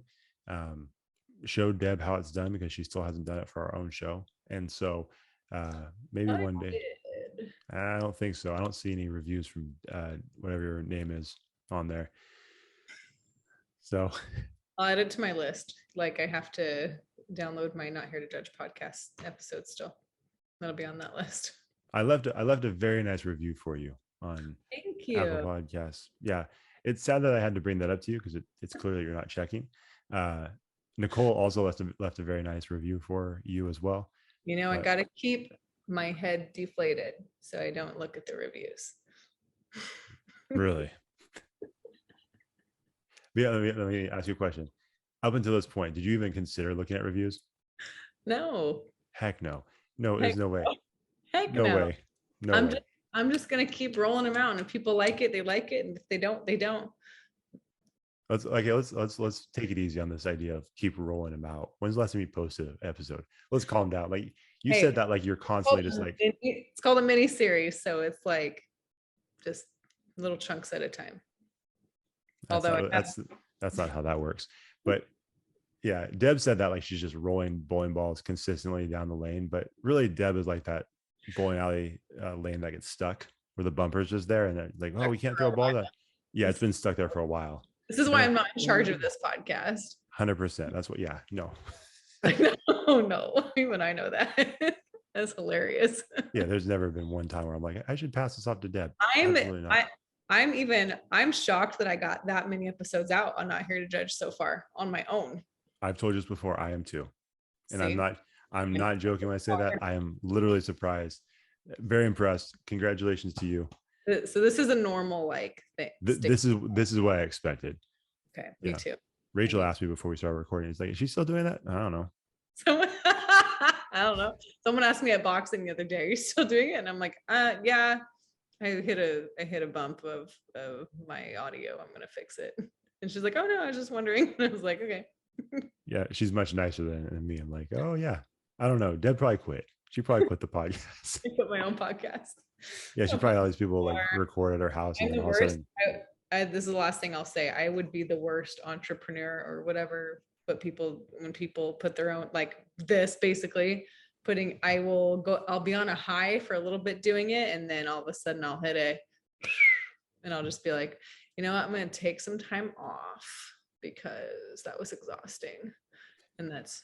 Show Deb how it's done, because she still hasn't done it for our own show. And so maybe one day. I don't think so. I don't see any reviews from whatever your name is on there. So I'll add it to my list. Like, I have to download my Not Here to Judge podcast episode still. That'll be on that list. I left a very nice review for you on Thank you. Apple Podcasts. Yeah. It's sad that I had to bring that up to you, because it's clear that you're not checking. Nicole also left a very nice review for you as well. I got to keep my head deflated so I don't look at the reviews. Really? Yeah, let me ask you a question. Up until this point, did you even consider looking at reviews? No. Heck no. No, there's no way. Heck no way. No I'm way. I'm just gonna keep rolling them out, and if people like it, they like it, and if they don't, they don't. Let's take it easy on this idea of keep rolling them out. When's the last time you posted an episode? Let's calm down. Like, you said that like you're constantly just like, it's called a mini series, so it's like just little chunks at a time. That's not how that works. But yeah, Deb said that like she's just rolling bowling balls consistently down the lane, but really Deb is like that bowling alley lane that gets stuck where the bumper's just there, and they're like, oh, we can't throw a ball down. Yeah, it's been stuck there for a while. This is why I'm not in charge of this podcast. 100%. That's what. Yeah. No. No. Even I know that. That's hilarious. Yeah, there's never been one time where I'm like, I should pass this off to Deb. I'm shocked that I got that many episodes out on Not Here to Judge so far on my own. I've told you this before. I am too. And See? I'm not joking when I say that. I am literally surprised. Very impressed. Congratulations to you. So this is a normal like thing. This is what I expected. Okay, me too. Rachel asked me before we started recording. It's like, is she still doing that? I don't know. I don't know. Someone asked me at boxing the other day, are you still doing it? And I'm like, yeah. I hit a bump of my audio. I'm gonna fix it. And she's like, oh no, I was just wondering. And I was like, okay. Yeah, she's much nicer than me. I'm like, oh yeah. I don't know. Deb probably quit. She probably quit the podcast. I quit my own podcast. Yeah, she probably all these people like record at her house. I'm the worst. This is the last thing I'll say. I would be the worst entrepreneur or whatever, but when people put their own, like this, basically I'll be on a high for a little bit doing it. And then all of a sudden I'll hit and I'll just be like, you know what? I'm going to take some time off because that was exhausting. And that's.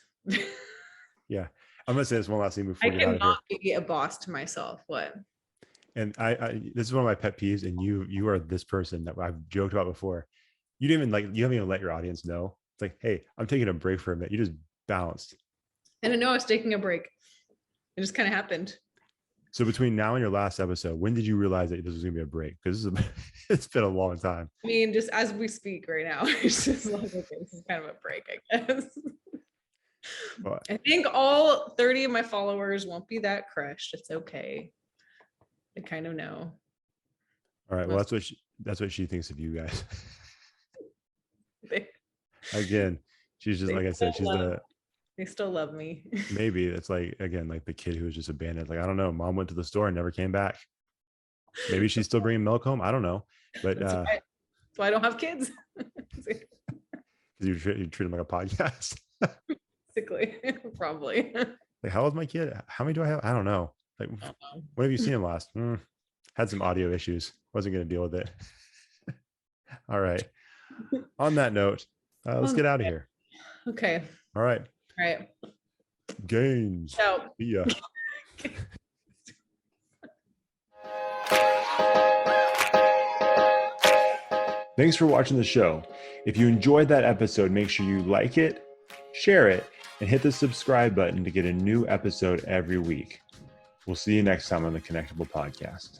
Yeah. I'm going to say this one last thing before I cannot be a boss to myself. What? And I this is one of my pet peeves, and you are this person that I've joked about before. You haven't even let your audience know. It's like, hey, I'm taking a break for a minute. You just bounced. I didn't know I was taking a break. It just kind of happened. So between now and your last episode, when did you realize that this was gonna be a break? Because it's been a long time. I mean, just as we speak right now, it's just like, okay, this is kind of a break, I guess. Well, I think all 30 of my followers won't be that crushed. It's okay. I kind of know. all right. Well, that's what she thinks of you guys. They, Again, she's just like I said, they still love me. maybe it's like, again, like the kid who was just abandoned. Like, I don't know, mom went to the store and never came back. Maybe she's still bringing milk home. I don't know, but That's why I don't have kids. because you treat them like a podcast. Basically, probably. Like, how old's my kid? How many do I have? I don't know. Like, when have you seen him last? Had some audio issues. Wasn't going to deal with it. All right. On that note, let's get out of here. Okay. All right. All right. Games. Ciao. See ya. Thanks for watching the show. If you enjoyed that episode, make sure you like it, share it, and hit the subscribe button to get a new episode every week. We'll see you next time on the Connectable podcast.